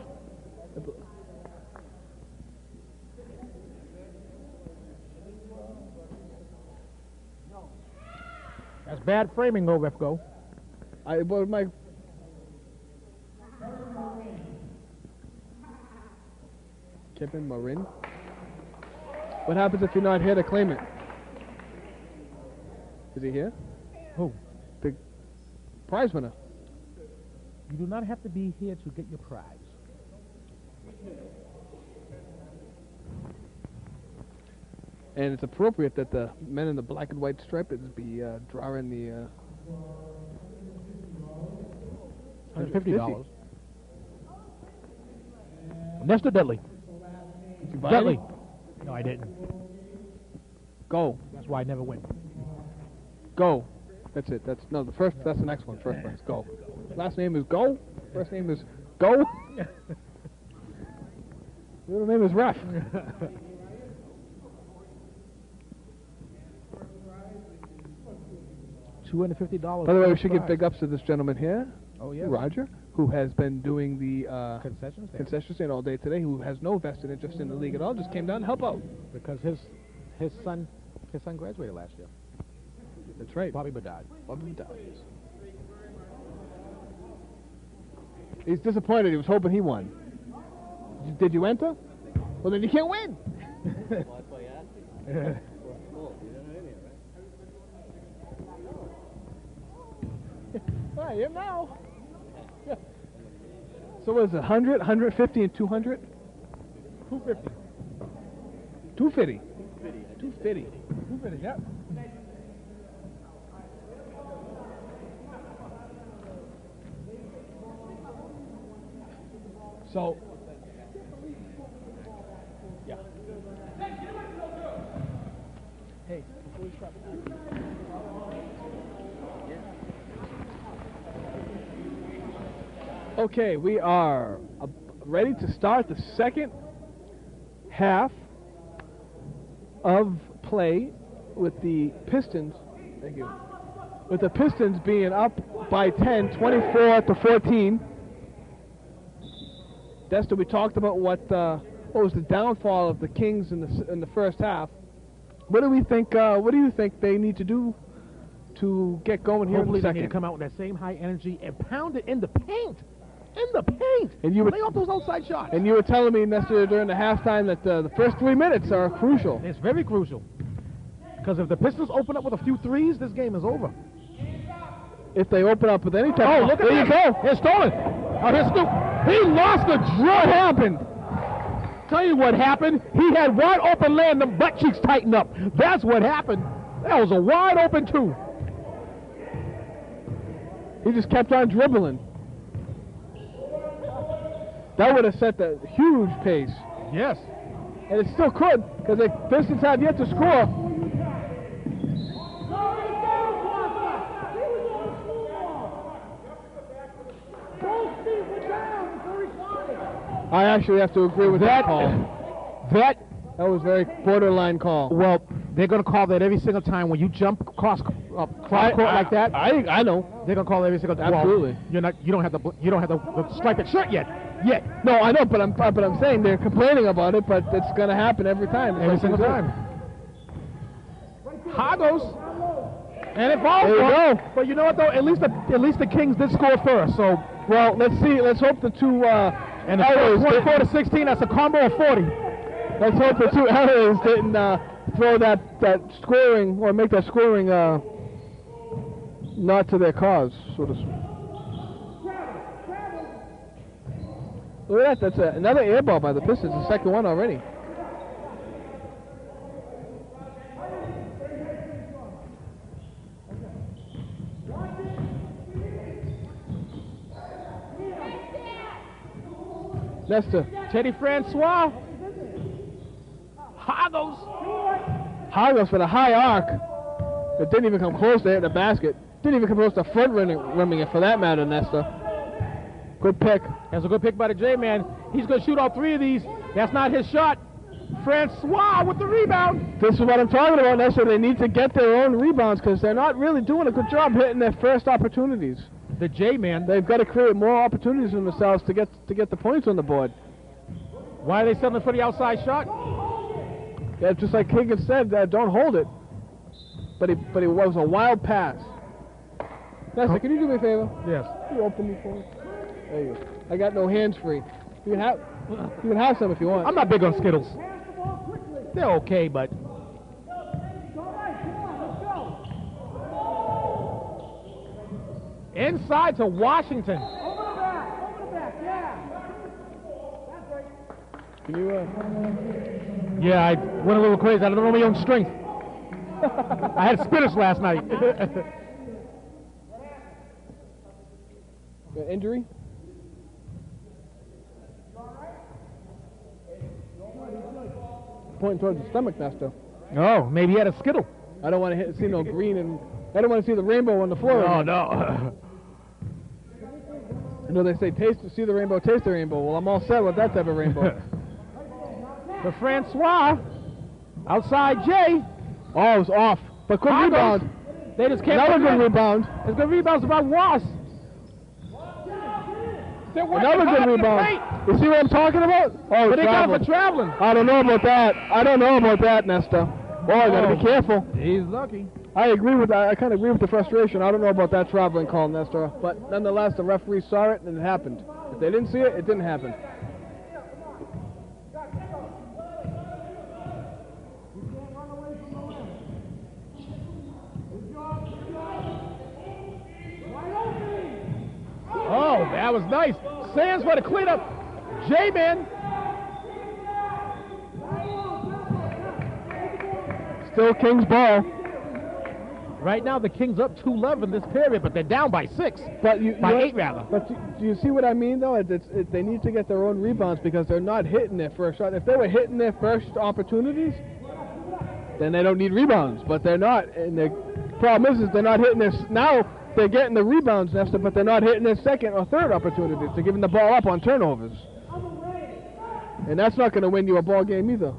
That's bad framing, Go Ref Go. Kevin Marin. What happens if you're not here to claim it? Is he here? Who? The prize winner. You do not have to be here to get your prize. And it's appropriate that the men in the black and white stripes be drawing the $150. Nestor Deadly. Deadly. No, I didn't. Go. That's why I never win. Go. That's it. That's the next one. First prize. Go. Last name is Go. First name is Go. Middle name is Ref. $250. By the way, we should give big ups to this gentleman here. Oh, yeah. Roger, who has been doing the concession stand all day today, who has no vested interest in the league at all, just came down to help out. Because his son graduated last year. That's right. Bobby Bedard. Yes. He's disappointed. He was hoping he won. Did you enter? Well, then you can't win. I am now. Yeah. So what is it, 100, 150, and 200? 250. 250. 250. 250, yep. So, yeah. Hey, before we start. Okay, we are ready to start the second half of play with the Pistons. Thank you. With the Pistons being up by 10, 24-14. Dexter, we talked about what was the downfall of the Kings in the first half. What do we think? What do you think they need to do to get going here? Hopefully in the second? They need to come out with that same high energy and pound it in the paint. In the paint. And you lay off those outside shots. And you were telling me, Nestor, during the halftime that the first 3 minutes are crucial. It's very crucial. Because if the Pistons open up with a few threes, this game is over. If they open up with any type look at that. There you go. Here's Stolen. Here's Snoop. He lost the draw. What happened? Tell you what happened. He had wide open land, the butt cheeks tightened up. That's what happened. That was a wide open two. He just kept on dribbling. That would have set the huge pace. Yes. And it still could, because the Pistons have yet to score. I actually have to agree with that call. That was very borderline call. Well, they're going to call that every single time when you jump cross court like that. I know. They're going to call it every single time. Absolutely. Well, you don't have to stripe that shirt yet. No, I know, but I'm saying they're complaining about it, but it's going to happen every time. Every single time. Hagos. And it falls. There you go. But you know what though? At least the Kings did score first. So let's see. Let's hope the two and the first 24 to 16. That's a combo of 40. Let's hope the two errors didn't throw that scoring or make that scoring not to their cause, so to speak. Look at that. That's another air ball by the Pistons. The second one already. Nestor. Teddy Francois. Hagos for the high arc. It didn't even come close to hitting the basket. Didn't even come close to front rimming it for that matter, Nestor. Good pick. That's a good pick by the J-Man. He's going to shoot all three of these. That's not his shot. Francois with the rebound. This is what I'm talking about, Nestor. They need to get their own rebounds because they're not really doing a good job hitting their first opportunities. The J-Man. They've got to create more opportunities for themselves to get the points on the board. Why are they settling for the outside shot? Yeah, just like Higgins said, don't hold it. But it was a wild pass. Nestor, can you do me a favor? Yes. Can you open me for me? There you go. I got no hands free. You can have some if you want. I'm not big on Skittles. They're okay, but inside to Washington. Can you? Yeah, I went a little crazy. I don't know my own strength. I had spinach last night. Injury? Pointing towards the stomach, Nestor. Oh, maybe he had a Skittle. I don't want to see no green, and I don't want to see the rainbow on the floor. Oh, no. You know, they say see the rainbow, taste the rainbow. Well, I'm all set with that type of rainbow. For Francois, outside Jay. Oh, it was off. But good rebound. They just can't. Another good rebound. It's good rebounds by Ross. Another good rebound. You see what I'm talking about? Oh, but they got him for traveling. I don't know about that. Nestor. Boy, I gotta be careful. He's lucky. I agree with that. I kind of agree with the frustration. I don't know about that traveling call, Nestor. But nonetheless, the referee saw it and it happened. If they didn't see it, it didn't happen. Oh, that was nice. Sands for the cleanup. J-Man. Still Kings ball. Right now, the Kings up 2-11 this period, but they're down by 6. By 8, rather. But do you see what I mean, though? They need to get their own rebounds because they're not hitting their first shot. If they were hitting their first opportunities, then they don't need rebounds. But they're not. And the problem is they're not hitting their... Now, they're getting the rebounds, Nestor, but they're not hitting their second or third opportunities. They're giving the ball up on turnovers. And that's not going to win you a ball game either.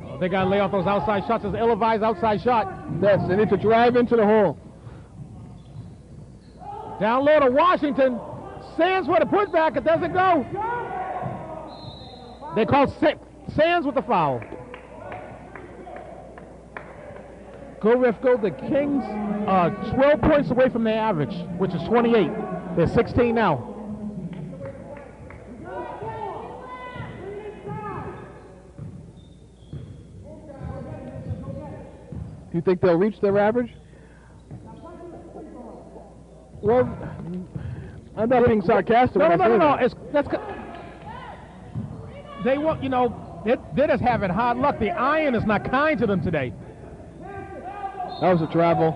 Oh, they got to lay off those outside shots. It's ill-advised outside shot. Yes, they need to drive into the hole. Down low to Washington. Sands for the putback. It doesn't go. They call Sands with the foul. Go ref go. The Kings 12 points away from their average, which is 28. They're 16 now. Do you think they'll reach their average? Well, I'm not being sarcastic. No. They want, they're just having hard luck. The iron is not kind to them today. That was a travel.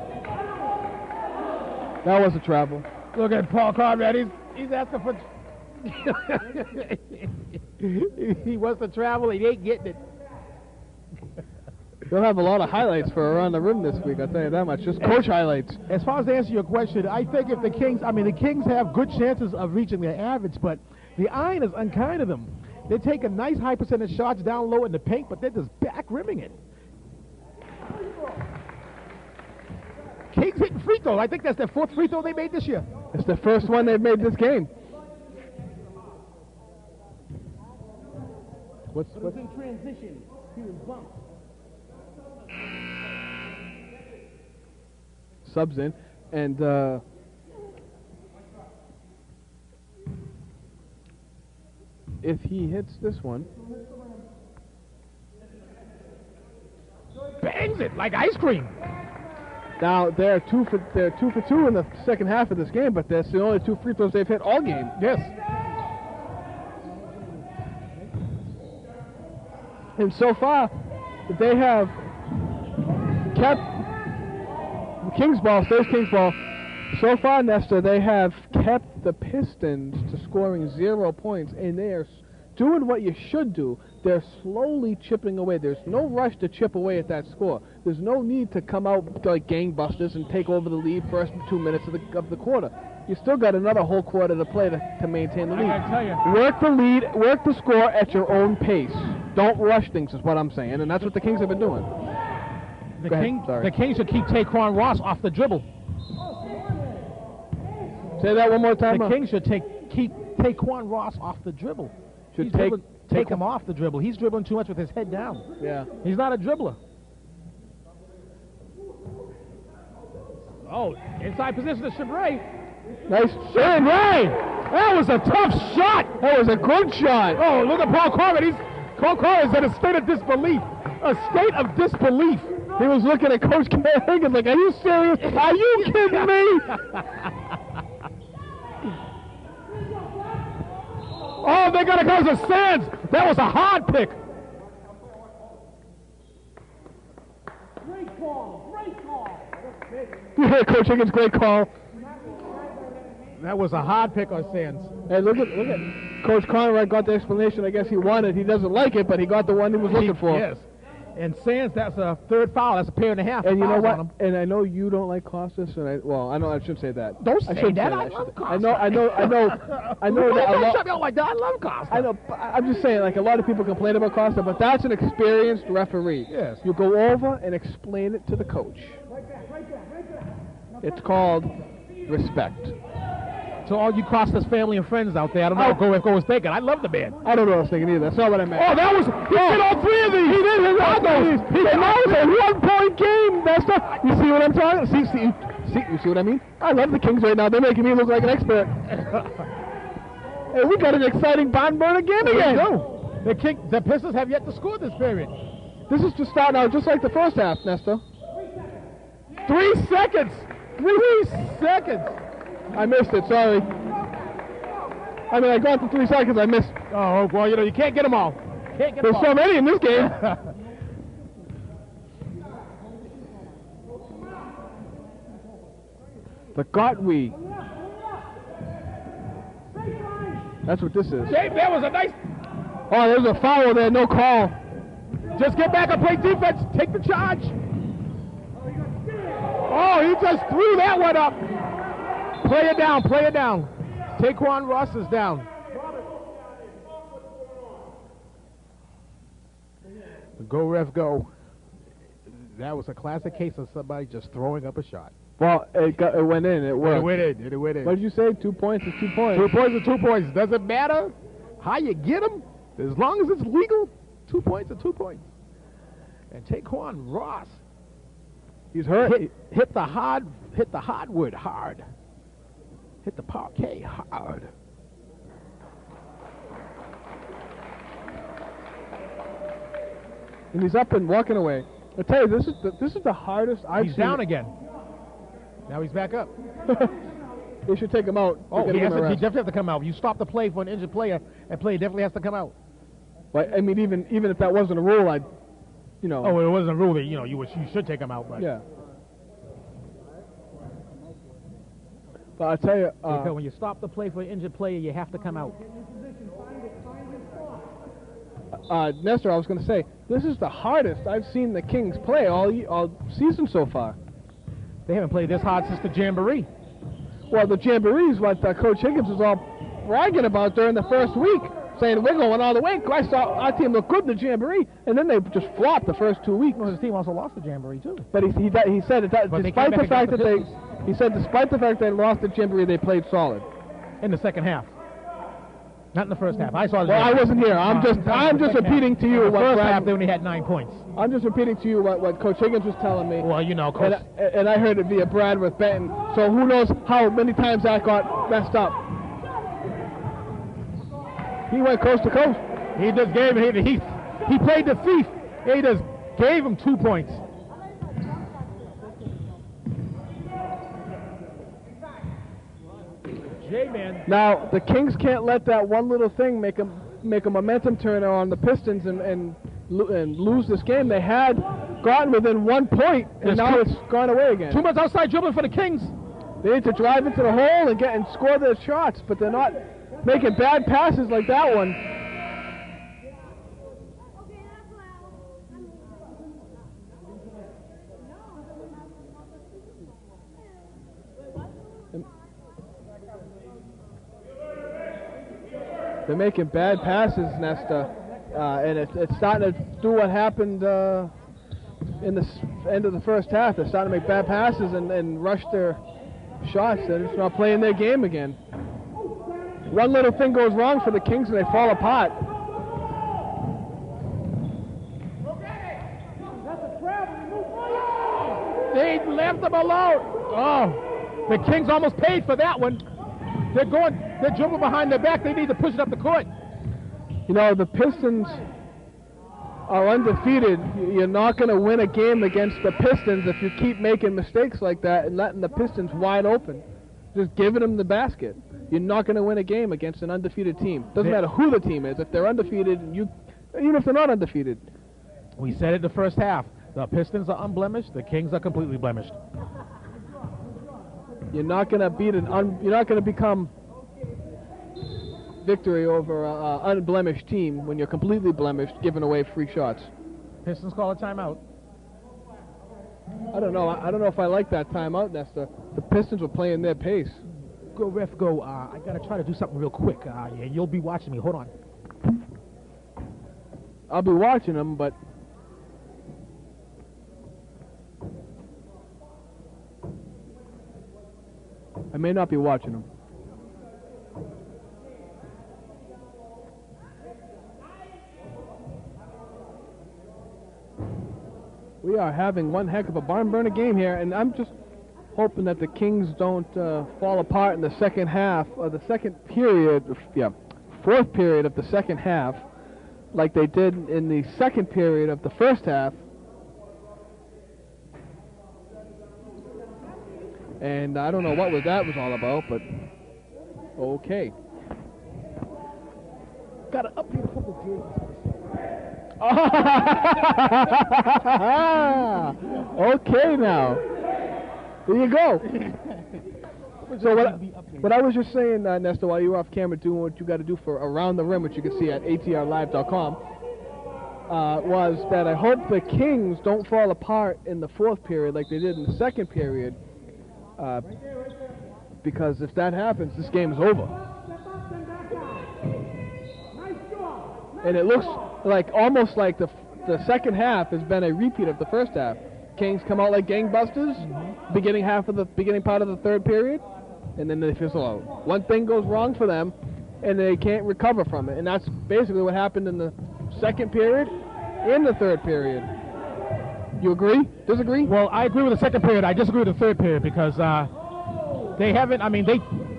Look at Paul Conrad. He's asking for... he wants to travel. He ain't getting it. They'll have a lot of highlights for around the rim this week, I'll tell you that much. Just coach highlights. As far as to answer your question, I think if the Kings, the Kings have good chances of reaching their average, but the iron is unkind to them. They're taking nice high percentage shots down low in the paint, but they're just back rimming it. Kings hitting free throws. I think that's their 4th free throw they made this year. It's the first one they've made this game. What's in transition. He was bumped. subs in, and if he hits this one, bangs it like ice cream. now they're two for two in the second half of this game, but that's the only 2 free throws they've hit all game. Yes. And so far, they have kept Kings ball, stays Kings ball. So far, Nestor, they have kept the Pistons to scoring 0 points, and they are doing what you should do. They're slowly chipping away. There's no rush to chip away at that score. There's no need to come out like gangbusters and take over the lead first 2 minutes of the quarter. You still got another whole quarter to play to maintain the lead. I gotta tell you. Work the lead, work the score at your own pace. Don't rush things is what I'm saying, and that's what the Kings have been doing. The Kings should keep Taquan Ross off the dribble. Say that one more time. The Kings should keep Taquan Ross off the dribble. Should take him off the dribble. He's dribbling too much with his head down. Yeah. He's not a dribbler. Oh, inside position to Chabray. Nice shot. That was a tough shot. That was a good shot. Oh, look at Paul Corbett. Paul Corbett's in a state of disbelief. A state of disbelief. He was looking at Coach Higgins like, are you serious? Are you kidding me? Oh, they got to go to Sands. That was a hard pick. Great call. Great call. Yeah, Coach Higgins, great call. That was a hard pick on Sands. Hey, look at Coach Conrad got the explanation I guess he wanted. He doesn't like it, but he got the one he was looking for. Yes. And Sands, that's a 3rd foul. That's a pair and a half. And you know fouls on what? him. And I know you don't like Costas, and I know I shouldn't say that. Don't I say shouldn't that. Say I love Costas. I know that a Don't lot. shut me out like that. I love Costa. I know. I'm just saying, like a lot of people complain about Costa, but that's an experienced referee. Yes. You go over and explain it to the coach. It's called respect. To all you Costas family and friends out there, I don't know what Go was thinking. I love the man. I don't know what I was thinking either. That's not what I meant. Oh, that was... He hit all 3 of these. He did hit all those. And that was a 1-point game, Nestor. You see what I'm talking? See, you see what I mean? I love the Kings right now. They're making me look like an expert. Hey, we got an exciting barn burner game again. No. The Pistons have yet to score this period. This is just starting out just like the first half, Nestor. 3 seconds. 3 seconds. I missed it, sorry. I mean, I got the 3 seconds, I missed. Oh, well, you can't get them all. There's so many in this game. The GOTW. That's what this is. Dave, that was a nice... Oh, there's a foul there, no call. Just get back and play defense. Take the charge. Oh, he just threw that one up. Play it down, play it down. Taquan Ross is down. Go, ref, go. That was a classic case of somebody just throwing up a shot. Well, it went in, it worked. It went in. What did you say? 2 points is 2 points. 2 points is 2 points. Doesn't matter how you get them. As long as it's legal, 2 points are 2 points. And Taquan Ross, He's hurt. Hit the hardwood hard. Hit the parquet hard. And he's up and walking away. I tell you, this is the hardest I've seen. He's down again. Now he's back up. They should take him out. Oh, he definitely has to come out. You stop the play for an injured player, and player definitely has to come out. Well, I mean, even if that wasn't a rule, I'd, Oh, it wasn't a rule that you should take him out, but yeah. But I tell you, because when you stop the play for an injured player, you have to come out. Nestor, I was going to say, this is the hardest I've seen the Kings play all season so far. They haven't played this hard since the Jamboree. Well, the Jamboree is what Coach Higgins was all bragging about during the first week. saying we're going all the way. I saw our team look good in the Jamboree, and then they just flopped the first 2 weeks. Well, his team also lost the Jamboree too. But he said that But they despite came the back fact that against the he said despite the fact they lost the Jamboree, they played solid. In the second half. Not in the first half. I saw the Well, I Jamboree. wasn't here. I'm just repeating to you In the what first Brad, half they only had 9 points. I'm just repeating to you what Coach Higgins was telling me. Well, you know, Coach. And I heard it via Brad with Benton. So who knows how many times that got messed up. He went coast to coast. He just gave him. He played the thief. He just gave him 2 points. J-Man. Now the Kings can't let that one little thing make a momentum turner on the Pistons and lose this game. They had gotten within 1 point, and now it's gone away again. Too much outside dribbling for the Kings. They need to drive into the hole and score their shots, but they're not making bad passes like that one. They're making bad passes, Nesta, and it's starting to do what happened in the end of the first half. They're starting to make bad passes and rush their shots. They're just not playing their game again. One little thing goes wrong for the Kings and they fall apart. They left them alone. Oh, the Kings almost paid for that one. They're dribbling behind their back. They need to push it up the court. You know, the Pistons are undefeated. You're not going to win a game against the Pistons if you keep making mistakes like that and letting the Pistons wide open. Just giving them the basket. You're not going to win a game against an undefeated team. Doesn't matter who the team is. If they're undefeated, even if they're not undefeated. We said it the first half. The Pistons are unblemished. The Kings are completely blemished. You're not going to beat you're not going to become victory over an unblemished team when you're completely blemished, giving away free shots. Pistons call a timeout. I don't know. I don't know if I like that timeout, Nesta. The Pistons were playing their pace. Go, ref, go. I got to try to do something real quick. Yeah, you'll be watching me. Hold on. I'll be watching them, but I may not be watching them. We are having one heck of a barn burner game here, and I'm just hoping that the Kings don't fall apart in the second half, or the second period, fourth period of the second half, like they did in the second period of the first half. And I don't know what that was all about, but okay. Got to update a couple of jerseys. Okay, now. There you go. So what I was just saying, Nesta, while you were off camera doing what you got to do for Around the Rim, which you can see at atrlive.com, was that I hope the Kings don't fall apart in the fourth period like they did in the second period, because if that happens, this game is over. And it looks like almost like the second half has been a repeat of the first half. Kings come out like gangbusters, beginning part of the third period, and then they fizzle out. One thing goes wrong for them, and they can't recover from it. And that's basically what happened in the second period and the third period. You agree? Disagree? Well, I agree with the second period. I disagree with the third period because they haven't. I mean,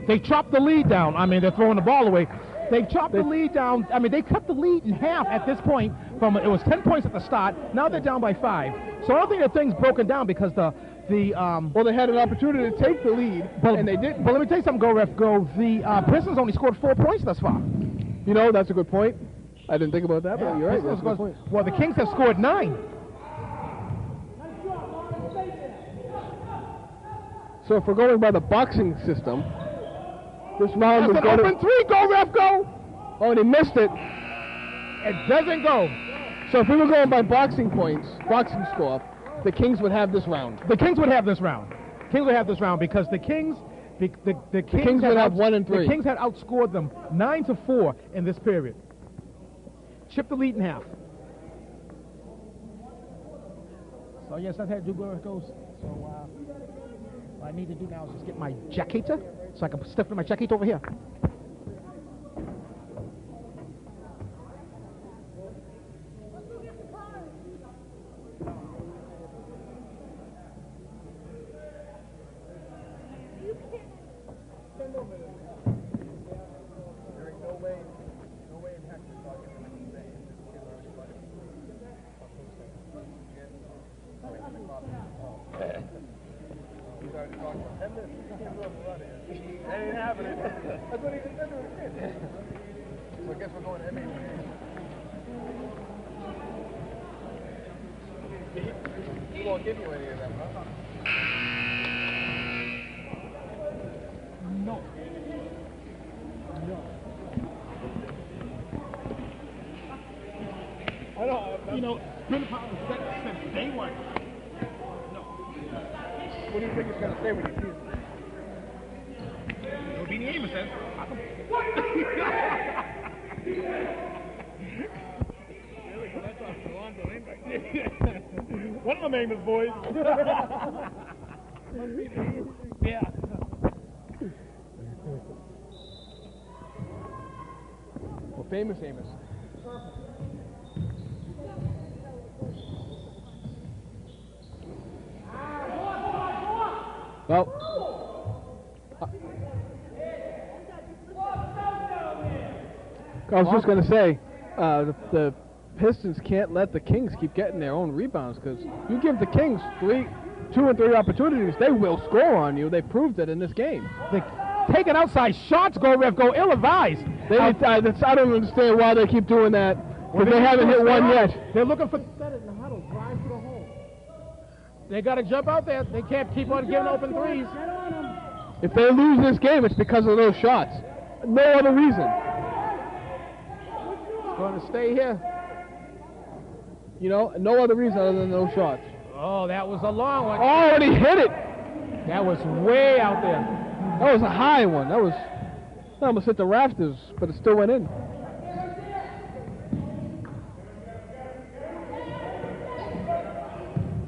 they chopped the lead down. I mean, they're throwing the ball away. They chopped the lead down. I mean, they cut the lead in half at this point. It was 10 points at the start. Now they're down by 5. So I don't think the thing's broken down because well, they had an opportunity to take the lead, and they didn't. But let me tell you something, Go Ref Go. The Pistons only scored 4 points thus far. You know, that's a good point. I didn't think about that, but you're right. That's a good point. Well, the Kings have scored 9. So if we're going by the boxing system, this round was going open 3. Go Ref Go. Oh, and he missed it. It doesn't go. So if we were going by boxing score, the Kings would have this round. The Kings would have this round. Kings would have this round because the Kings would have 1 and 3. The Kings had outscored them 9-4 in this period. chip the lead in half. So yes, that's how to do where it goes. So what I need to do now is just get my jacket so I can stuff in my jacket over here. That's what he said to his kid. So I guess we're going MNBL. He won't give you any of them, huh? No. I know. You know, been since day one. No. What do you think he's going to say when he sees him? It'll be the Amos says. One of them Amos boys. Yeah. Well, famous Amos. Well, I was just going to say, the Pistons can't let the Kings keep getting their own rebounds, because you give the Kings 2 and 3 opportunities, they will score on you. They proved it in this game. They taking outside shots, go ill-advised. I don't understand why they keep doing that, because they haven't hit one yet. They're looking for set it in the huddle, drive to the hole. They got to jump out there. They can't keep on giving open threes. If they lose this game, it's because of those shots. No other reason. Going to stay here. You know, no other reason other than those shots. Oh, that was a long one. Oh, and he hit it. That was way out there. That was a high one. That almost hit the rafters, but it still went in.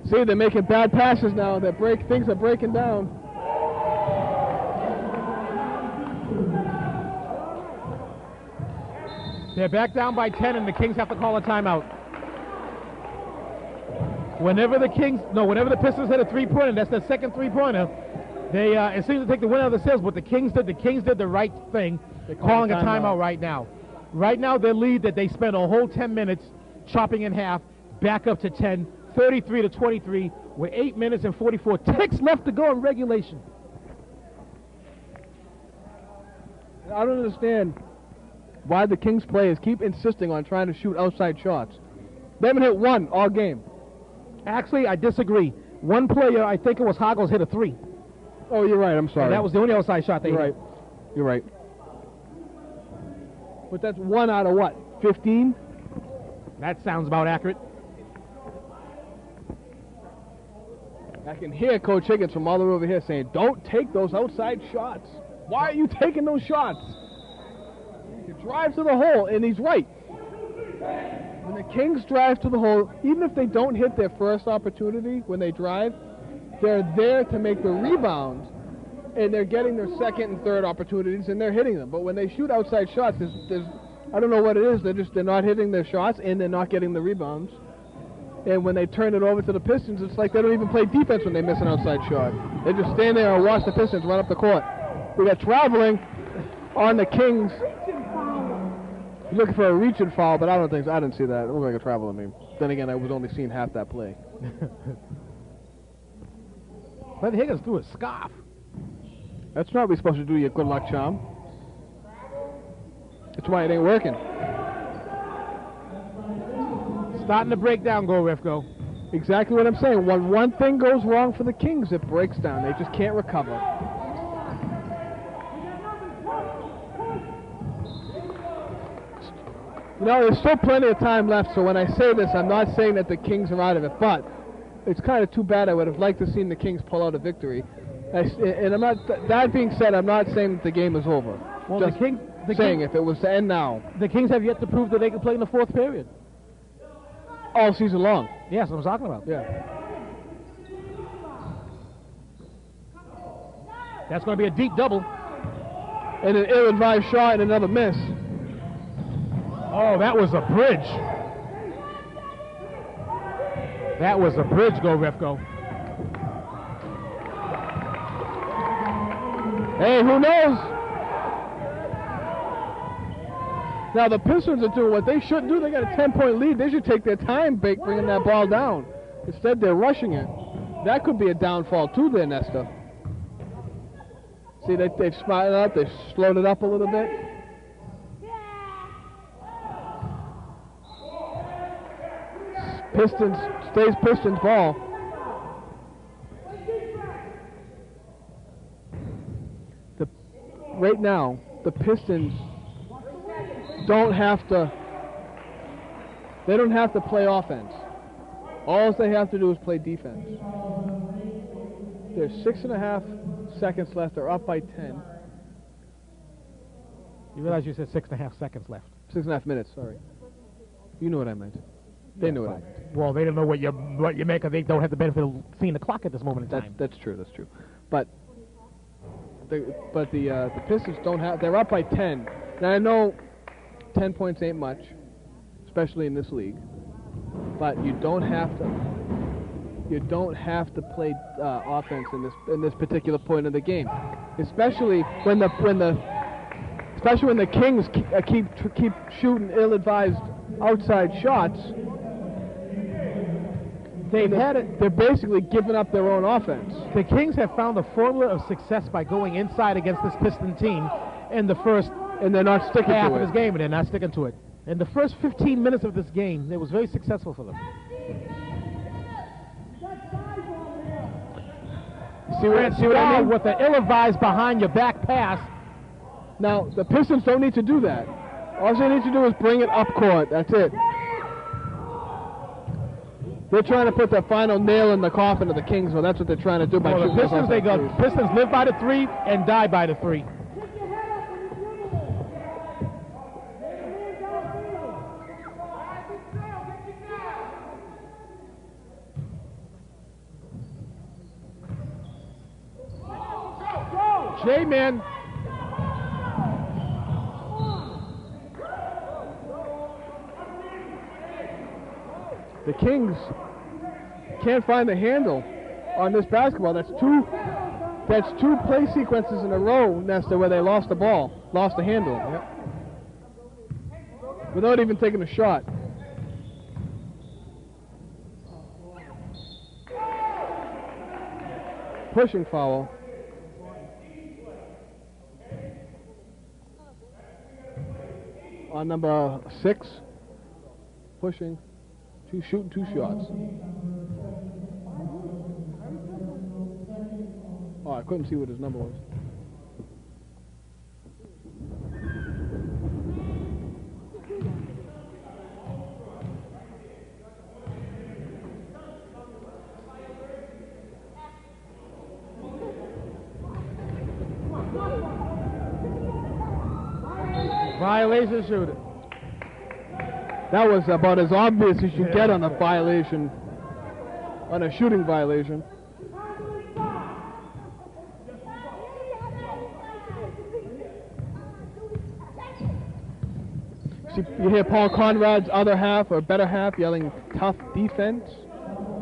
See, they're making bad passes now. Things are breaking down. They're back down by 10, and the Kings have to call a timeout. Whenever the Pistons hit a three-pointer, that's their second three-pointer, they it seems to take the win out of the series. But the Kings did the right thing, calling a timeout right now. Right now, their lead that they spent a whole 10 minutes chopping in half, back up to 10, 33-23, with 8 minutes and 44 ticks left to go in regulation. I don't understand why the Kings players keep insisting on trying to shoot outside shots. They haven't hit one all game. Actually, I disagree. One player, I think it was Hoggles, hit a 3. Oh, you're right. I'm sorry. And that was the only outside shot they hit. You're right. But that's 1 out of what, 15? That sounds about accurate. I can hear Coach Higgins from all the way over here saying, don't take those outside shots. Why are you taking those shots? You drive to the hole, and he's right. When the Kings drive to the hole, even if they don't hit their first opportunity when they drive, they're there to make the rebound, and they're getting their second and third opportunities, and they're hitting them. But when they shoot outside shots, there's I don't know what it is. They're not hitting their shots, and they're not getting the rebounds. And when they turn it over to the Pistons, it's like they don't even play defense when they miss an outside shot. They just stand there and watch the Pistons run up the court. We got traveling on the Kings. He's looking for a reaching foul, but I didn't see that. It looked like a travel to me. Then again, I was only seeing half that play. But Higgins threw a scarf. That's not what we're supposed to do, you good luck charm. That's why it ain't working. Starting to break down, go, ref, go. Exactly what I'm saying. When one thing goes wrong for the Kings, it breaks down. They just can't recover. You know, there's still plenty of time left, so when I say this, I'm not saying that the Kings are out of it, but it's kind of too bad. I would have liked to see the Kings pull out a victory. And I'm not. That being said, I'm not saying that the game is over. Well, saying if it was to end now. The Kings have yet to prove that they can play in the fourth period. All season long. Yes, that's what I'm talking about. Yeah. That's going to be a deep double. And an ill-advised shot and another miss. Oh, that was a bridge. That was a bridge, go ref, go. Hey, who knows? Now the Pistons are doing what they shouldn't do. They got a 10-point lead. They should take their time bringing that ball down. Instead, they're rushing it. That could be a downfall too there, Nesta. See, they've smartened up. They've slowed it up a little bit. Pistons, stays Pistons ball. Right now, the Pistons don't have to play offense. All they have to do is play defense. There's 6.5 seconds left. They're up by 10. You realize you said 6.5 seconds left. 6.5 minutes, sorry. You know what I meant. They know what I meant. Well, they don't know what you meant because they don't have the benefit of seeing the clock at this moment in time. That's true. That's true. But the Pistons don't have. They're up by 10. Now I know 10 points ain't much, especially in this league. But you don't have to. You don't have to play offense in this particular point of the game, especially when the Kings keep shooting ill-advised outside shots. They're basically giving up their own offense. The Kings have found a formula of success by going inside against this Piston team in the first and they're not sticking half to of it. this game, and they're not sticking to it. In the first 15 minutes of this game, it was very successful for them. See what I mean? With the ill-advised behind your back pass. Now, the Pistons don't need to do that. All they need to do is bring it up court. That's it. They're trying to put the final nail in the coffin of the Kings, so that's what they're trying to do by shooting the Pistons, those Pistons live by the 3 and die by the 3. J-Man. The Kings can't find a handle on this basketball. That's two play sequences in a row, Nesta, where they lost the ball, lost the handle. Yep. Without even taking a shot. Pushing foul. On number 6, pushing, shooting 2 shots. Oh, I couldn't see what his number was. Violation shooter. That was about as obvious as you get on a violation, on a shooting violation. See, you hear Paul Conrad's other half, or better half, yelling tough defense.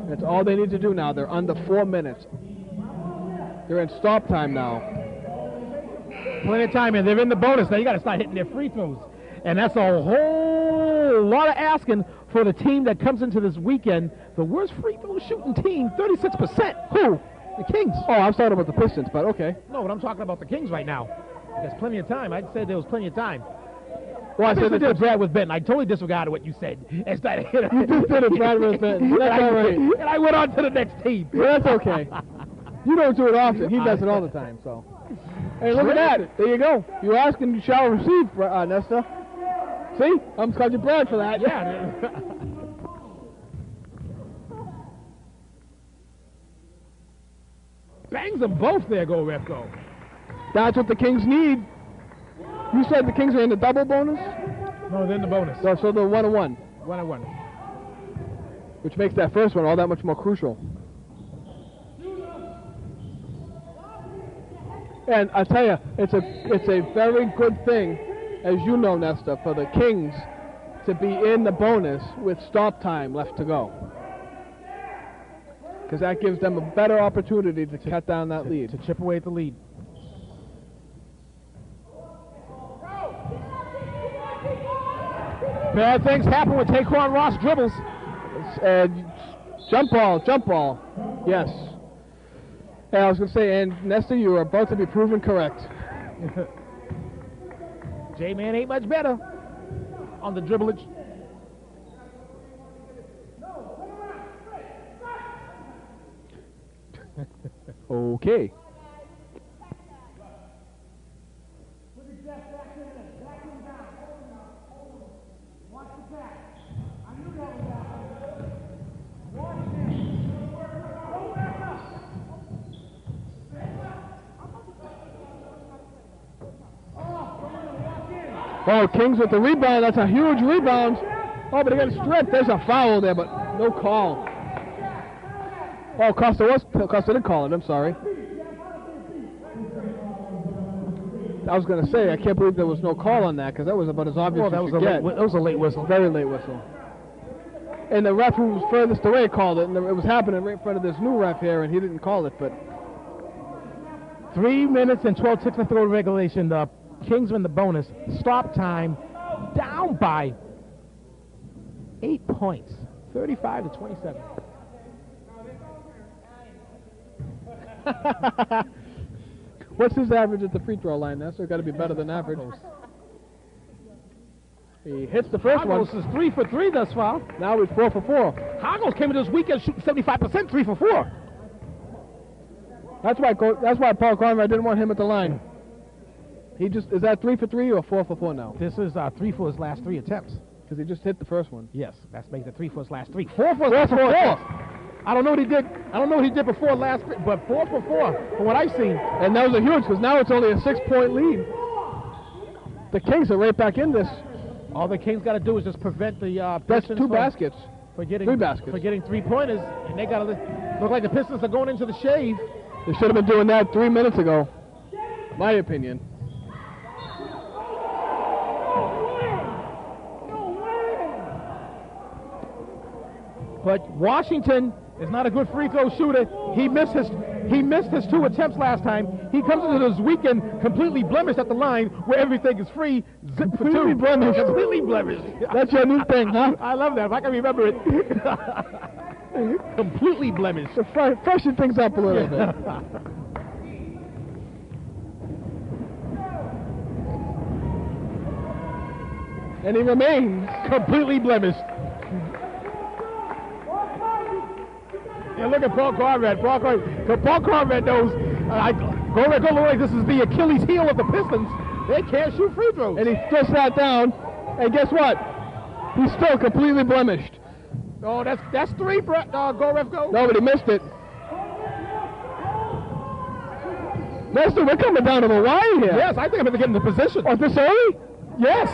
That's all they need to do now. They're under 4 minutes. They're in stop time now. Plenty of time, and they're in the bonus. Now you got to start hitting their free throws. And that's a whole lot of asking for the team that comes into this weekend. The worst free throw shooting team, 36%. Who? The Kings. Oh, I'm talking about the Pistons, but okay. No, but I'm talking about the Kings right now. There's plenty of time. I said there was plenty of time. Well, I said did Brad with Benton. I totally disregarded what you said. You just did a Brad with Benton. That's all right. And I went on to the next team. Well, that's okay. You don't do it often. He does it all the time, so. Hey, look at that. There you go. You ask and you shall receive, Nesta. See? I'm called you Brad for that. Yeah. Bangs them both there, go ref, go. That's what the Kings need. You said the Kings are in the double bonus? No, they're in the bonus. So they're 1-1. 1-1. Which makes that first one all that much more crucial. And I tell you, it's a very good thing, as you know, Nesta, for the Kings to be in the bonus with stop time left to go. Because that gives them a better opportunity to cut down that lead. To chip away at the lead. Bad things happen when Taquan Ross dribbles. Jump ball. Yes. And I was going to say, and Nesta, you are about to be proven correct. J-Man ain't much better on the dribblage. Okay. Oh, Kings with the rebound. That's a huge rebound. Oh, but they got stripped. There's a foul there, but no call. Oh, Costa didn't call it. I'm sorry. I was going to say, I can't believe there was no call on that because that was about as obvious as you could get. That was a late whistle. Very late whistle. And the ref who was furthest away called it, and it was happening right in front of this new ref here, and he didn't call it, but... 3 minutes and 12 ticks left to go to regulation. The Kings are in the bonus. Stop time. Down by 8 points. 35-27. What's his average at the free throw line? That's got to be better than average. He hits the first one. Hagos is 3 for 3 thus far. Now he's 4 for 4. Hagos came into this weekend shooting 75%, 3 for 4. That's why Paul Conrad didn't want him at the line. He just is that 3 for 3 or 4 for 4 now? This is 3 for his last 3 attempts. Because he just hit the first one. Yes, that makes it 3 for his last 3. 4 for his last 4. I don't know what he did. I don't know what he did before last, but 4 for 4 from what I've seen. And that was a huge because now it's only a 6-point lead. The Kings are right back in this. All the Kings got to do is just prevent the That's Pistons 2 baskets. For getting 3 baskets. For getting 3-pointers, and they got to look like the Pistons are going into the shave. They should have been doing that 3 minutes ago. My opinion. But Washington is not a good free throw shooter. He missed his 2 attempts last time. He comes into this weekend completely blemished at the line where everything is free. Zip for 2. Blemished. Completely blemished. That's your new thing, huh? I love that. If I can remember it. Completely blemished. To freshen things up a little bit. And he remains completely blemished. And look at Paul Conrad. Paul Conrad knows, this is the Achilles heel of the Pistons. They can't shoot free throws. And he still sat down, and guess what? He's still completely blemished. Oh, that's 3, Brett. Go, ref, go. No, but he missed it. Lester, we're coming down to the wire here. Yes, I think I'm going to get into position. Oh, this early? Yes.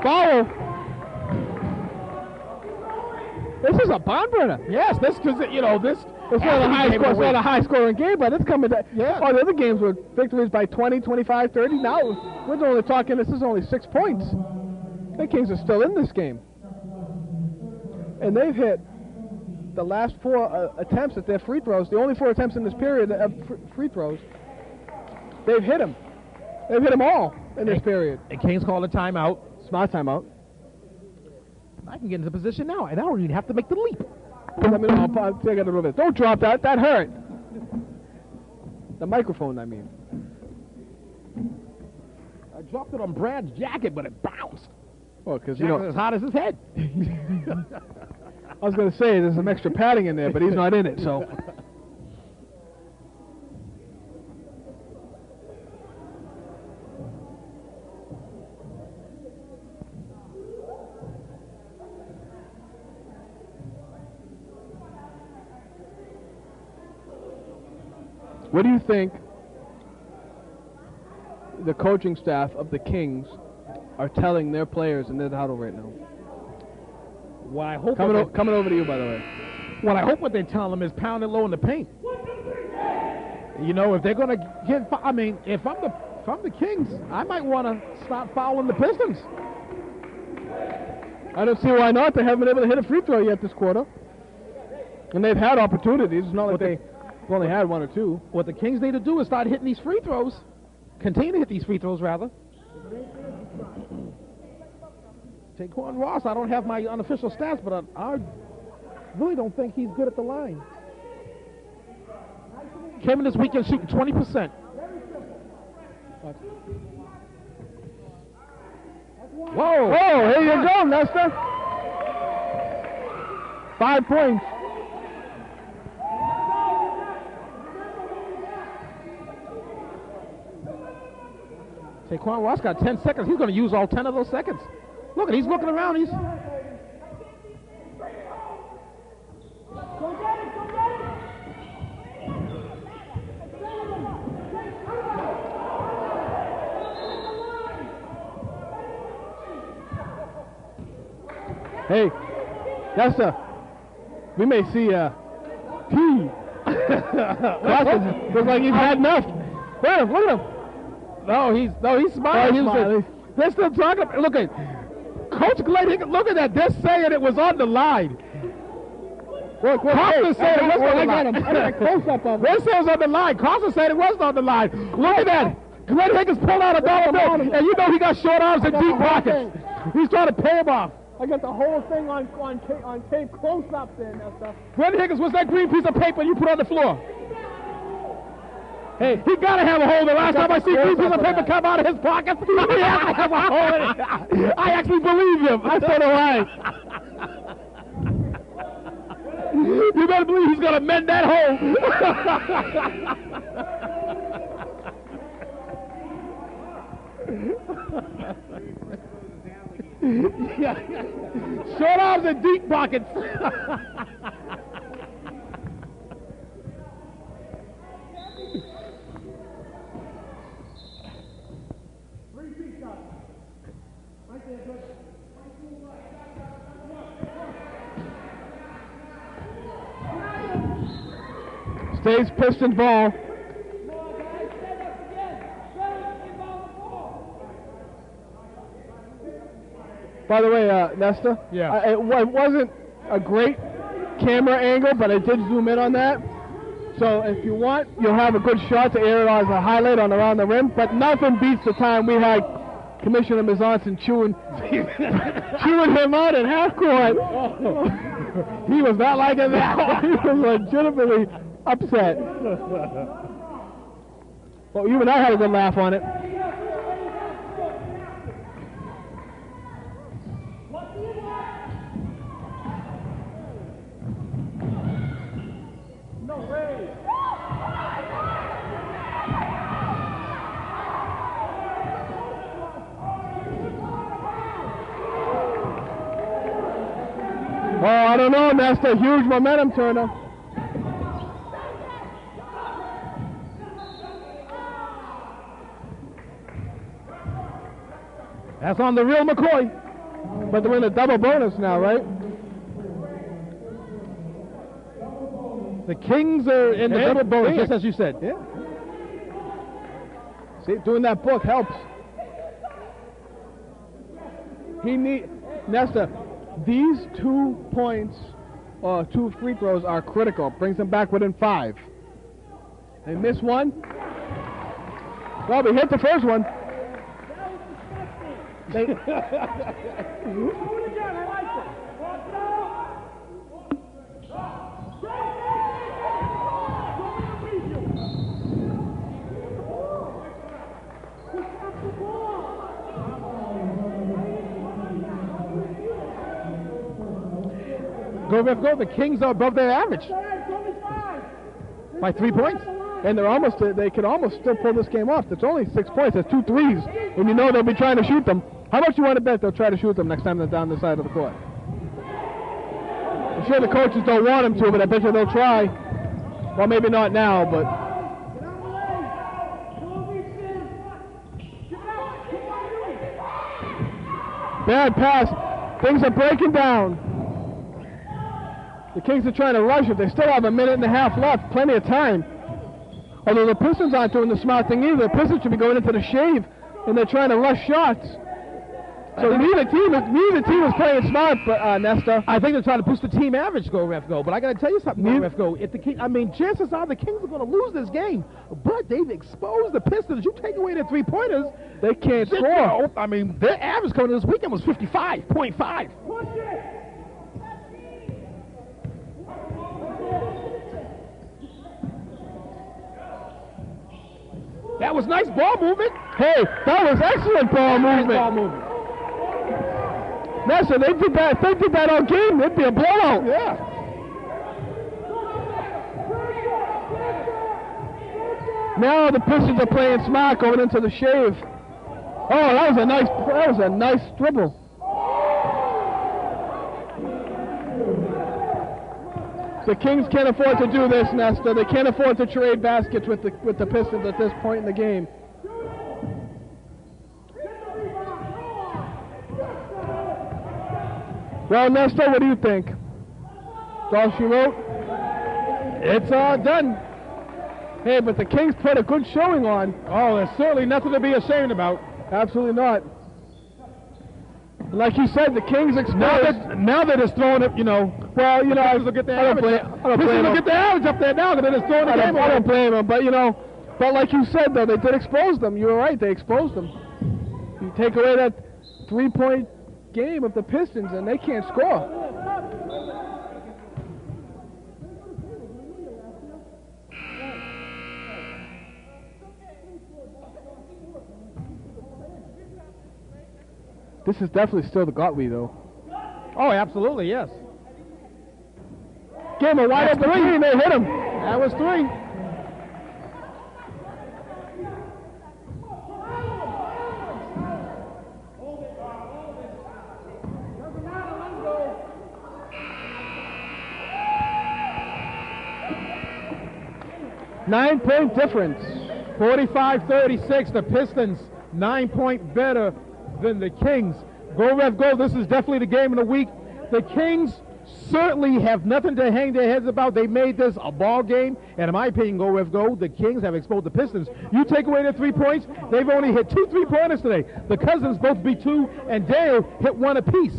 Foul. This is a barn burner. Yes, it's not a high-scoring game, but it's coming to... Yeah. Oh, the other games were victories by 20, 25, 30. Now, we're only talking, this is only 6 points. The Kings are still in this game. And they've hit the last 4 attempts at their free throws. The only 4 attempts in this period of free throws. They've hit them. They've hit them all in this period. The Kings called a timeout. Smart timeout. I can get into position now, and I don't even have to make the leap. Let me know. I'll take it a little bit. Don't drop that. That hurt. The microphone, I mean. I dropped it on Brad's jacket, but it bounced. Well, because as hot as his head. I was going to say there's some extra padding in there, but he's not in it, so. What do you think the coaching staff of the Kings are telling their players in their huddle right now? What I hope Coming over to you, by the way. what I hope what they tell them is pound it low in the paint. You know, if they're going to get, I mean, if I'm the Kings, I might want to stop fouling the Pistons. I don't see why not. They haven't been able to hit a free throw yet this quarter. And they've had opportunities. It's not like they've only had one or two. What the Kings need to do is start hitting these free throws. Continue to hit these free throws, rather. Taquan Ross, I don't have my unofficial stats, but I really don't think he's good at the line. Came in this weekend shooting 20%. Whoa! Oh, here you go, Nestor. 5 points. Taquan Ross got 10 seconds. He's going to use all 10 of those seconds. Look, he's looking around. He's... Hey, Nestor, we may see a T. Looks like he's had enough. Look at him. No, he's smiling. Smiling. They're still talking. Look at Coach Glenn Higgins. Look at that. They're saying it was on the line. Costa said it was on the line. I got a close-up of They said it was on the line. Costa said it wasn't on the line. Look at that. Glenn Higgins pulled out a dollar bill, and you know he got short arms and deep pockets. He's trying to pay him off. I got the whole thing on tape close up there, Nestor. Glenn Higgins, what's that green piece of paper you put on the floor? Hey, he got to have a hole. The last time I see green piece of paper come out of his pocket, he has to have a hole in it. I actually believe him. I said, all right. You better believe he's going to mend that hole. Yeah. Short arms and deep pockets. Stays Pistons ball. By the way, Nestor, Yeah. it wasn't a great camera angle, but I did zoom in on that. So if you want, you'll have a good shot to air it as a highlight on around the rim. But nothing beats the time we had Commissioner Mizanson chewing him out at half court. He was not liking that. He was legitimately upset. Well, you and I had a good laugh on it. Oh, I don't know, that's a huge momentum turner. That's on the real McCoy. But they're in a double bonus now, right? The Kings are in the double bonus, just as you said. Yeah. See, doing that book helps. Nestor, these 2 points, or 2 free throws are critical. Brings them back within 5. They miss one. Well, we hit the first one. They Go, Ref, go. The Kings are above their average by 3 points. And they could almost still pull this game off. It's only 6 points. That's 2 threes. And you know they'll be trying to shoot them. How much you want to bet they'll try to shoot them next time they're down the side of the court? I'm sure the coaches don't want them to, but I bet you they'll try. Well, maybe not now, but... Bad pass. Things are breaking down. The Kings are trying to rush it. They still have a minute and a half left. Plenty of time. Although the Pistons aren't doing the smart thing either. The Pistons should be going into the shave, and they're trying to rush shots. So neither team is playing smart, Nestor. I think they're trying to boost the team average, Go Ref Go. But I got to tell you something, Go Ref Go. If the King, I mean, chances are the Kings are going to lose this game. But they've exposed the Pistons. You take away their three-pointers, they can't score. I mean, their average coming this weekend was 55.5. That was nice ball movement. Hey, that was excellent ball movement. Ball movement. Nestor, they did that. If they did that all game, it'd be a blowout. Yeah. Now the Pistons are playing smart going into the shave. Oh, that was a nice dribble. The Kings can't afford to do this, Nestor. They can't afford to trade baskets with the Pistons at this point in the game. Well, Nestor, what do you think? That's all she wrote? It's done. Hey, but the Kings put a good showing on. Oh, there's certainly nothing to be ashamed about. Absolutely not. Like you said, the Kings exposed. Now they're just throwing it, you know. Well, you know, Pistons will get their average. Pistons will get their average up there now, because they're just throwing the game away. I don't blame them, but you know, but like you said though, they did expose them. You were right, they exposed them. You take away that 3-point game of the Pistons, and they can't score. This is definitely still the GOTW, though. Oh, absolutely, yes. Gave him a wide open three, and they hit him. That was 3. Nine-point difference. 45-36, the Pistons 9-point better than the Kings. Go Ref Go, this is definitely the game of the week. The Kings certainly have nothing to hang their heads about. They made this a ball game, and in my opinion, Go Ref Go, the Kings have exposed the Pistons. You take away their 3 points, they've only hit 2 3-pointers today. The Cousins both beat 2, and Dale hit 1 apiece.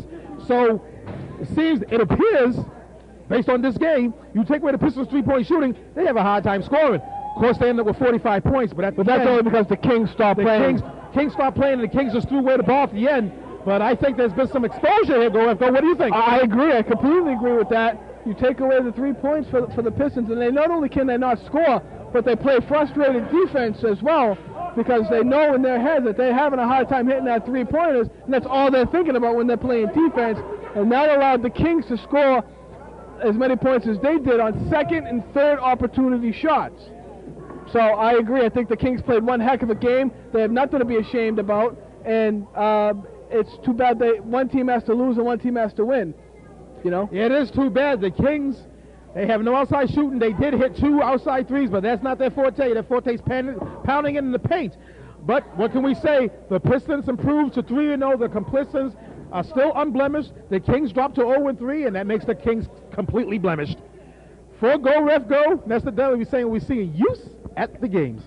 So it appears, based on this game, you take away the Pistons' 3-point shooting, they have a hard time scoring. Of course, they end up with 45 points, but that's only because the Kings stopped playing. Kings stopped playing, and the Kings just threw away the ball at the end. But I think there's been some exposure here, Go Ref Go. What do you think? I agree. I completely agree with that. You take away the 3 points for the Pistons, and they not only can they not score, but they play frustrated defense as well, because they know in their heads that they're having a hard time hitting that 3-pointers, and that's all they're thinking about when they're playing defense. And that allowed the Kings to score as many points as they did on second and third opportunity shots. So I agree. I think the Kings played one heck of a game. They have nothing to be ashamed about, and it's too bad one team has to lose and one team has to win. You know? It is too bad. The Kings, they have no outside shooting. They did hit 2 outside threes, but that's not their forte. Their forte is pounding it in the paint. But what can we say? The Pistons improved to 3-0. The Pistons are still unblemished. The Kings dropped to 0-3, and that makes the Kings completely blemished. For Go Ref Go, Nestor Dudley saying we're seeing use at the games.